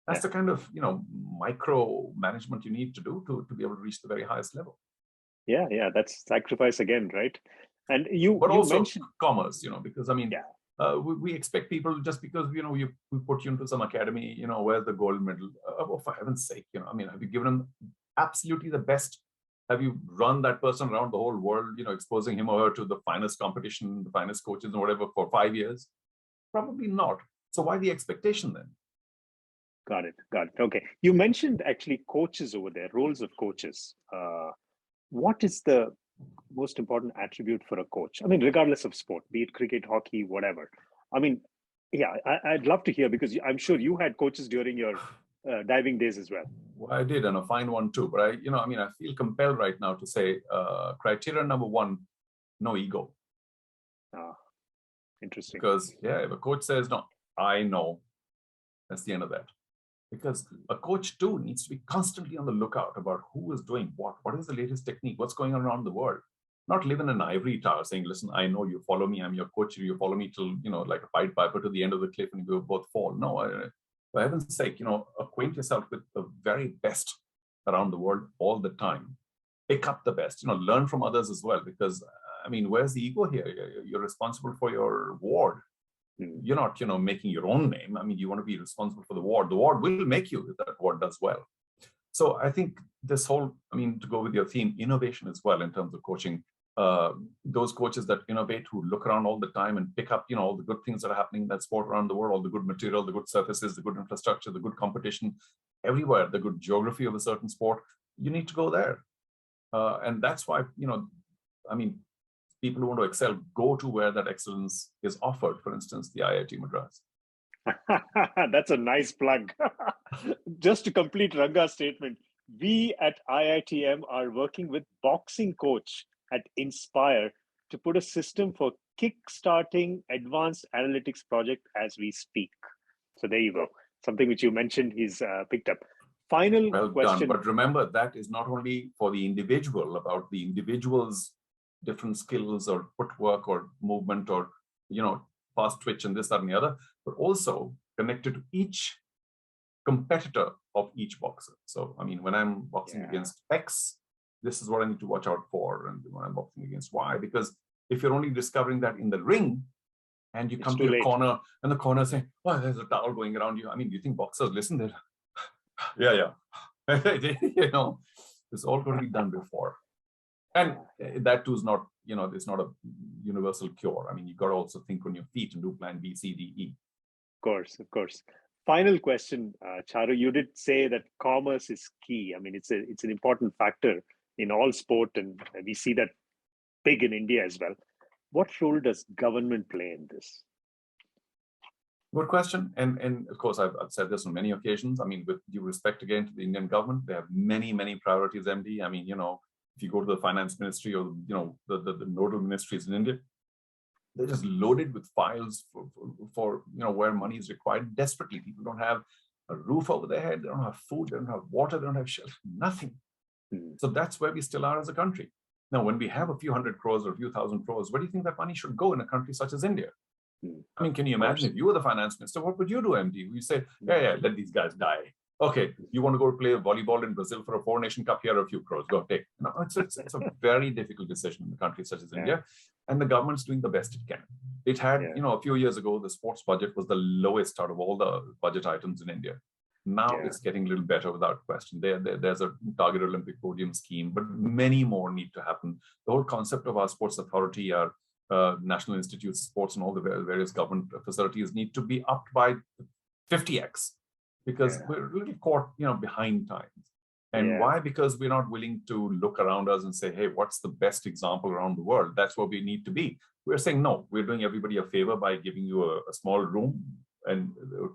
That's the kind of, micro management you need to do to be able to reach the very highest level. Yeah, that's sacrifice again, right? And you also mentioned commerce, because we expect people just because we put you into some academy, where's the gold medal? For heaven's sake, have you given them absolutely the best? Have you run that person around the whole world, exposing him or her to the finest competition, the finest coaches and whatever for 5 years? Probably not. So why the expectation then? Got it. Okay. You mentioned actually coaches over there, roles of coaches. What is the most important attribute for a coach? I mean, regardless of sport, be it cricket, hockey, whatever. I mean, I'd love to hear, because I'm sure you had coaches during your diving days as well. Well, I did, and a fine one too. But I feel compelled right now to say criteria number 1, no ego. Interesting. Because if a coach says, no, I know, that's the end of that. Because a coach too needs to be constantly on the lookout about who is doing what is the latest technique, what's going on around the world. Not live in an ivory tower saying, listen, I know you follow me, I'm your coach, you follow me till, like a Pied Piper to the end of the cliff and we will both fall. No, for heaven's sake, acquaint yourself with the very best around the world all the time. Pick up the best, learn from others as well, because, where's the ego here? You're responsible for your ward. You're not, making your own name. You want to be responsible for the ward. The ward will make you if that ward does well. So I think this whole, to go with your theme, innovation as well in terms of coaching, those coaches that innovate, who look around all the time and pick up, all the good things that are happening in that sport around the world, all the good material, the good surfaces, the good infrastructure, the good competition, everywhere, the good geography of a certain sport, you need to go there. And that's why, people who want to excel go to where that excellence is offered. For instance, the IIT Madras. That's a nice plug. Just to complete Ranga's statement, we at IITM are working with boxing coach at Inspire to put a system for kick-starting advanced analytics project as we speak. So there you go. Something which you mentioned is picked up. Final question. Done. But remember, that is not only for the individual, about the individual's different skills or footwork or movement or, fast twitch and this, that, and the other, but also connected to each competitor of each boxer. So, when I'm boxing against X, this is what I need to watch out for. And when I'm boxing against Y, because if you're only discovering that in the ring and you come to a corner and the corner saying, oh, there's a towel going around you. Do you think boxers listen? Yeah. It's all going to be done before. And that too is not, it's not a universal cure. You got to also think on your feet and do plan B, C, D, E. Of course. Final question, Charu. You did say that commerce is key. It's an important factor in all sport, and we see that big in India as well. What role does government play in this? Good question. And of course, I've said this on many occasions. With due respect again to the Indian government, they have many, many priorities, MD. If you go to the finance ministry or, the nodal ministries in India, they're just loaded with files for where money is required desperately. People don't have a roof over their head. They don't have food. They don't have water. They don't have shelter. Nothing. So that's where we still are as a country. Now, when we have a few hundred crores or a few thousand crores, where do you think that money should go in a country such as India? Can you imagine if you were the finance minister, what would you do, MD? You say, let these guys die. Okay, you want to go play volleyball in Brazil for a 4-nation cup? Here are a few crores. Go take. It's a very difficult decision in a country such as India, and the government's doing the best it can. It had, a few years ago, the sports budget was the lowest out of all the budget items in India. Now it's getting a little better without question. There's a target Olympic podium scheme, but many more need to happen. The whole concept of our sports authority, our National Institutes of Sports, and all the various government facilities need to be upped by 50x, because we're a little caught, behind times. And why? Because we're not willing to look around us and say, hey, what's the best example around the world? That's what we need to be. We're saying, no, we're doing everybody a favor by giving you a small room and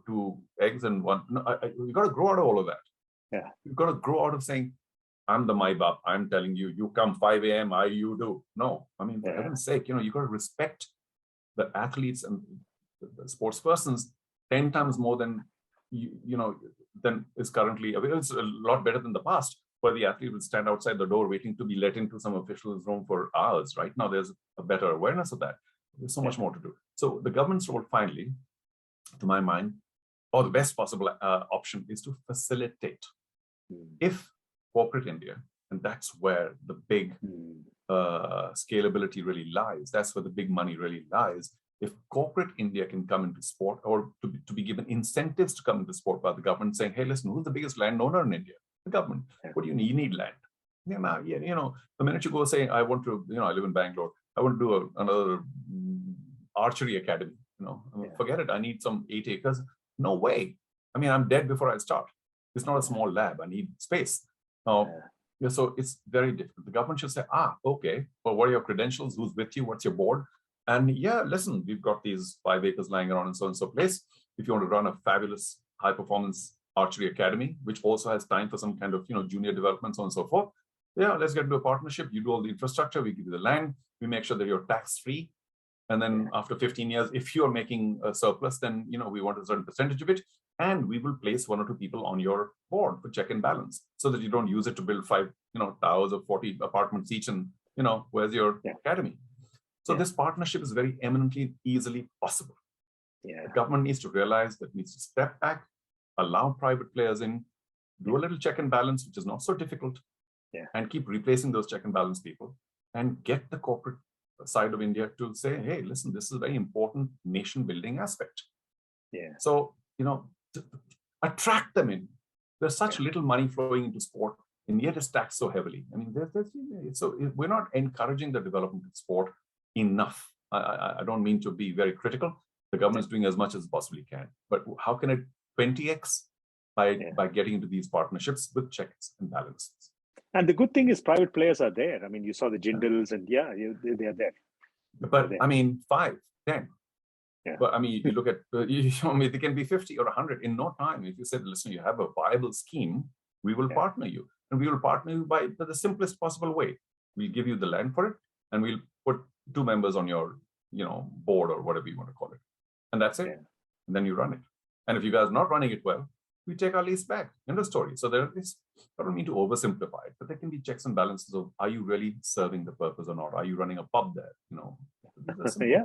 2 eggs and one. No, you got to grow out of all of that. You've got to grow out of saying, I'm the Maibap. I'm telling you, you come 5 a.m., you do. No, I mean, for heaven's sake, you got to respect the athletes and the sports persons 10 times more than than is currently available. It's a lot better than the past, where the athlete will stand outside the door waiting to be let into some official's room for hours. Right now, there's a better awareness of that. There's so much more to do. So the government's role, finally, to my mind, or the best possible option, is to facilitate. If corporate India, and that's where the big scalability really lies, that's where the big money really lies. If corporate India can come into sport, or to be given incentives to come into sport by the government, saying, hey, listen, who's the biggest landowner in India? The government. What do you need? You need land. The minute you go say, I want to, I live in Bangalore, I want to do another archery academy, forget it. I need some 8 acres. No way. I mean, I'm dead before I start. It's not a small lab. I need space. So it's very difficult. The government should say, okay, well, what are your credentials? Who's with you? What's your board? And listen, we've got these 5 acres lying around in so-and-so place. If you want to run a fabulous high-performance archery academy, which also has time for some kind of, junior development, so on and so forth, let's get into a partnership. You do all the infrastructure, we give you the land, we make sure that you're tax-free. And then after 15 years, if you're making a surplus, then, we want a certain percentage of it. And we will place 1 or 2 people on your board for check and balance, so that you don't use it to build 5, towers of 40 apartments each and, where's your academy? So this partnership is very eminently, easily possible. The government needs to realize that, needs to step back, allow private players in, do a little check and balance, which is not so difficult, and keep replacing those check and balance people, and get the corporate side of India to say, hey, listen, this is a very important nation building aspect. So, attract them in. There's such little money flowing into sport, and yet it's taxed so heavily. I mean, so we're not encouraging the development of sport enough. I don't mean to be very critical. The government is doing as much as it possibly can, but how can it 20x by getting into these partnerships with checks and balances? And the good thing is private players are there. I mean, you saw the Jindals, and they are there. But I mean, 5, 10. But I mean, you look at, they can be 50 or 100 in no time. If you said, listen, you have a viable scheme, we will partner you. And we will partner you by the simplest possible way. We'll give you the land for it, and we'll put 2 members on your, board or whatever you want to call it. And that's it. And then you run it. And if you guys are not running it well, we take our lease back. End of story. So there is, I don't mean to oversimplify it, but there can be checks and balances of, are you really serving the purpose or not? Are you running a pub there?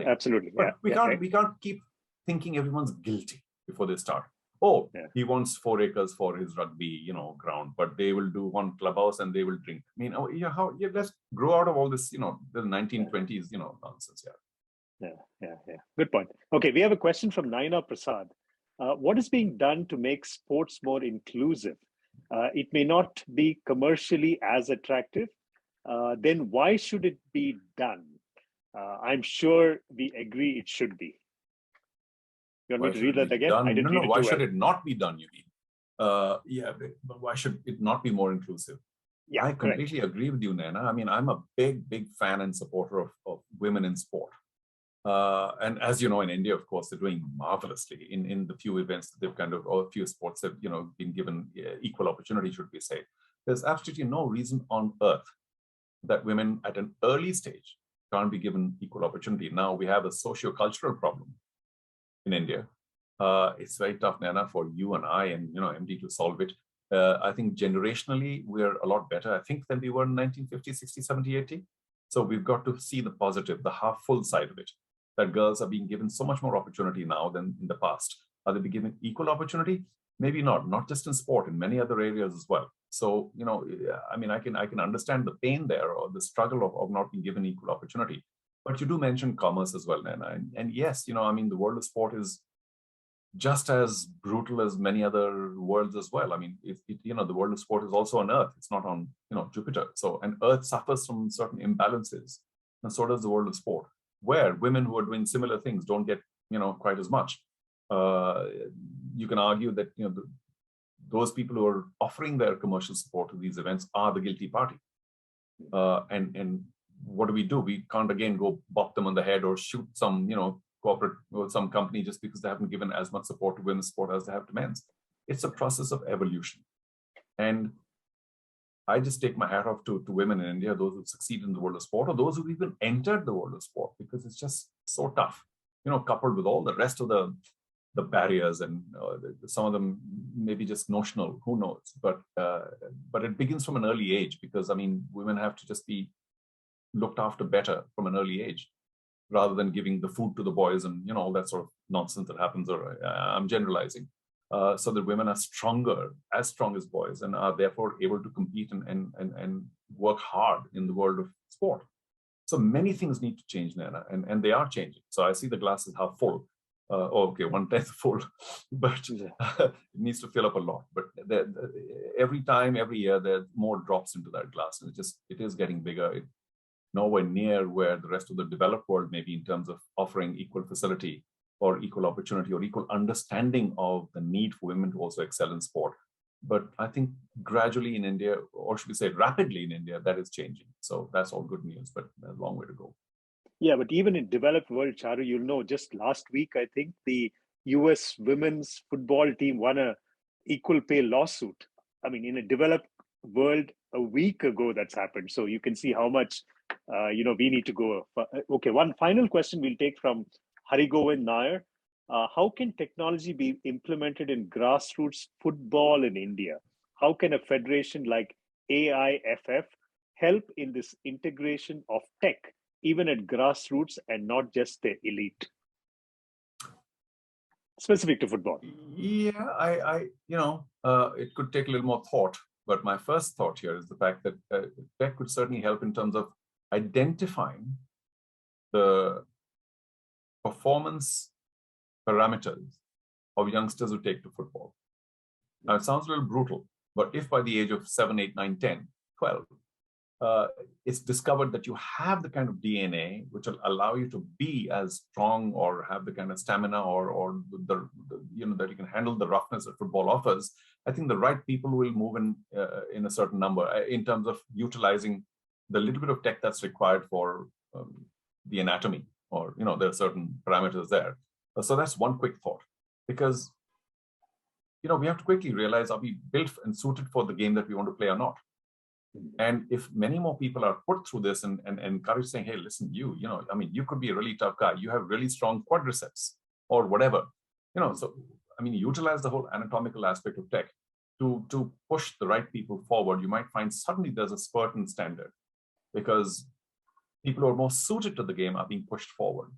Absolutely. But we can't keep thinking everyone's guilty before they start. Oh, he wants 4 acres for his rugby, ground, but they will do 1 clubhouse and they will drink. I mean, let's grow out of all this, the 1920s, nonsense. Good point. Okay, we have a question from Naina Prasad. What is being done to make sports more inclusive? It may not be commercially as attractive. Then why should it be done? I'm sure we agree it should be. You want me to read that again? I didn't read it. Why should it not be done, you mean? But why should it not be more inclusive? I completely agree with you, Naina. I mean, I'm a big fan and supporter of women in sport. And as you know, in India, of course, they're doing marvelously in the few events that they've or a few sports have, been given equal opportunity, should we say. There's absolutely no reason on earth that women at an early stage can't be given equal opportunity. Now we have a socio-cultural problem in India. It's very tough, Naina, for you and I and, MD to solve it. I think generationally, we're a lot better, I think, than we were in 1950, 60, 70, 80. So we've got to see the positive, the half full side of it, that girls are being given so much more opportunity now than in the past. Are they being given equal opportunity? Maybe not just in sport, in many other areas as well. So, I mean, I can understand the pain there, or the struggle of not being given equal opportunity. But you do mention commerce as well, Naina. And yes, I mean, the world of sport is just as brutal as many other worlds as well. I mean, the world of sport is also on Earth. It's not on, Jupiter. So, and Earth suffers from certain imbalances, and so does the world of sport, where women who are doing similar things don't get, quite as much. You can argue that, those people who are offering their commercial support to these events are the guilty party. And what do? We can't again go bop them on the head or shoot some, corporate or some company just because they haven't given as much support to women's sport as they have to men's. It's a process of evolution. And I just take my hat off to women in India, those who succeed in the world of sport, or those who even entered the world of sport, because it's just so tough, coupled with all the rest of the barriers, and some of them maybe just notional, who knows? But it begins from an early age, because I mean, women have to just be looked after better from an early age, rather than giving the food to the boys and all that sort of nonsense that happens. Or I'm generalizing, so that women are stronger, as strong as boys, and are therefore able to compete and work hard in the world of sport. So many things need to change, Naina, and they are changing. So I see the glass is half full. Okay, 1/10 full, but it needs to fill up a lot. But every year, there's more drops into that glass, and it is getting bigger. Nowhere near where the rest of the developed world may be in terms of offering equal facility or equal opportunity or equal understanding of the need for women to also excel in sport. But I think gradually in India, or should we say rapidly in India, that is changing. So that's all good news, but there's a long way to go. Yeah, but even in developed world, Charu, just last week, I think the US women's football team won a equal pay lawsuit. I mean, in a developed world, a week ago that's happened. So you can see how much, we need to go. Okay, one final question we'll take from Harigovind Nair. How can technology be implemented in grassroots football in India? How can a federation like AIFF help in this integration of tech, even at grassroots and not just the elite, specific to football? Yeah, it could take a little more thought, but my first thought here is the fact that tech could certainly help in terms of identifying the performance parameters of youngsters who take to football. Now, it sounds a little brutal, but if by the age of 7, 8, 9, 10, 12, it's discovered that you have the kind of DNA which will allow you to be as strong or have the kind of stamina or the that you can handle the roughness that football offers, I think the right people will move in a certain number in terms of utilizing the little bit of tech that's required for the anatomy, or there are certain parameters there. So that's one quick thought, because we have to quickly realize, are we built and suited for the game that we want to play or not? And if many more people are put through this and encouraged, saying, hey, listen, you could be a really tough guy. You have really strong quadriceps or whatever, so, utilize the whole anatomical aspect of tech to push the right people forward. You might find suddenly there's a spurt in standard, because people who are more suited to the game are being pushed forward.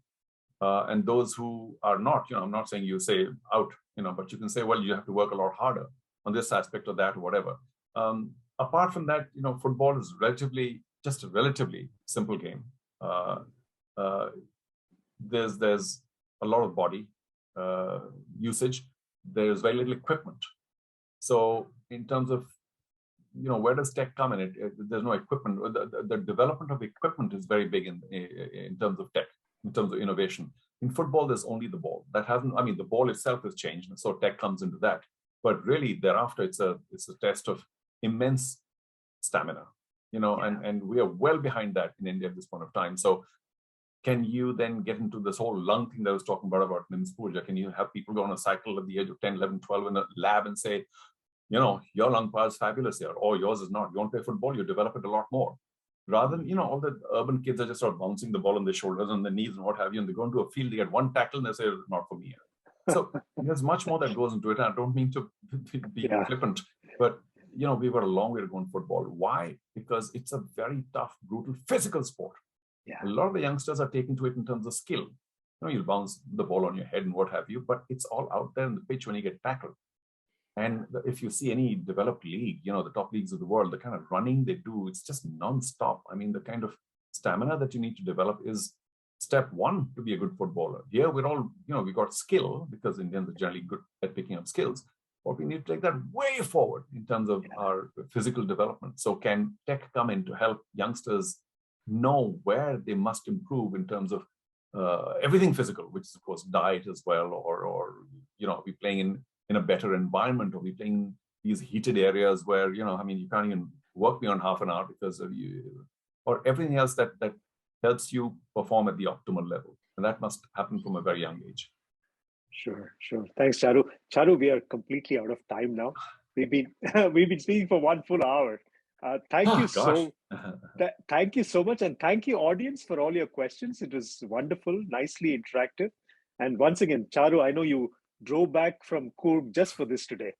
And those who are not, I'm not saying you say out, but you can say, well, you have to work a lot harder on this aspect or that or whatever. Apart from that, football is just a relatively simple game. There's a lot of body usage. There's very little equipment. So in terms of, where does tech come in? There's no equipment. The development of equipment is very big in terms of tech, in terms of innovation. In football, there's only the ball. The ball itself has changed, and so tech comes into that. But really, thereafter, it's a test of immense stamina, and we are well behind that in India at this point of time. So can you then get into this whole lung thing that I was talking about Nims Puja? Can you have people go on a cycle at the age of 10, 11, 12 in a lab and say, your lung power is fabulous here, or yours is not. You want to play football, you develop it a lot more. Rather than, all the urban kids are just sort of bouncing the ball on their shoulders and their knees and what have you, and they go into a field, they get one tackle and they say, not for me. So there's much more that goes into it. I don't mean to be flippant, but we've got a long way to go in football. Why? Because it's a very tough, brutal, physical sport. Yeah. A lot of the youngsters are taken to it in terms of skill. You'll bounce the ball on your head and what have you, but it's all out there in the pitch when you get tackled. And if you see any developed league, the top leagues of the world, the kind of running they do, it's just non-stop. The kind of stamina that you need to develop is step one to be a good footballer. Here we're all, we got skill because Indians are generally good at picking up skills, but we need to take that way forward in terms of our physical development. So can tech come in to help youngsters know where they must improve in terms of everything physical, which is of course diet as well, or be playing in a better environment, or be playing these heated areas where, you can't even work beyond half an hour because of you, or everything else that helps you perform at the optimal level. And that must happen from a very young age. Sure. Thanks, Charu. Charu, we are completely out of time now. We've been speaking for 1 full hour. Thank you so much, and thank you, audience, for all your questions. It was wonderful, nicely interactive. And once again, Charu, I know you drove back from Coorg just for this today.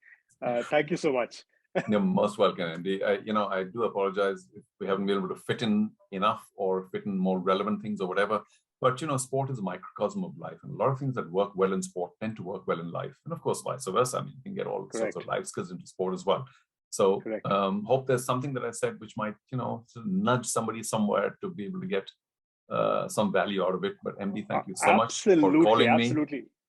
Thank you so much. You're most welcome, Andy. I do apologize if we haven't been able to fit in enough or fit in more relevant things or whatever. But, sport is a microcosm of life, and a lot of things that work well in sport tend to work well in life. And of course, vice versa. You can get all sorts of life skills into sport as well. So hope there's something that I said which might, nudge somebody somewhere to be able to get some value out of it. But MD, thank you so much for calling me.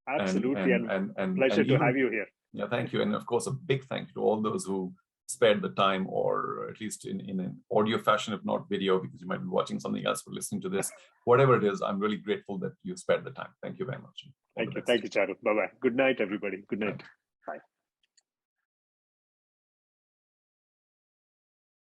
Absolutely. And pleasure to have you here. Yeah, thank you. And of course, a big thank you to all those who spared the time, or at least in an audio fashion, if not video, because you might be watching something else or listening to this. Whatever it is, I'm really grateful that you spared the time. Thank you very much. Thank you, Charu. Bye-bye. Good night, everybody. Good night. Bye.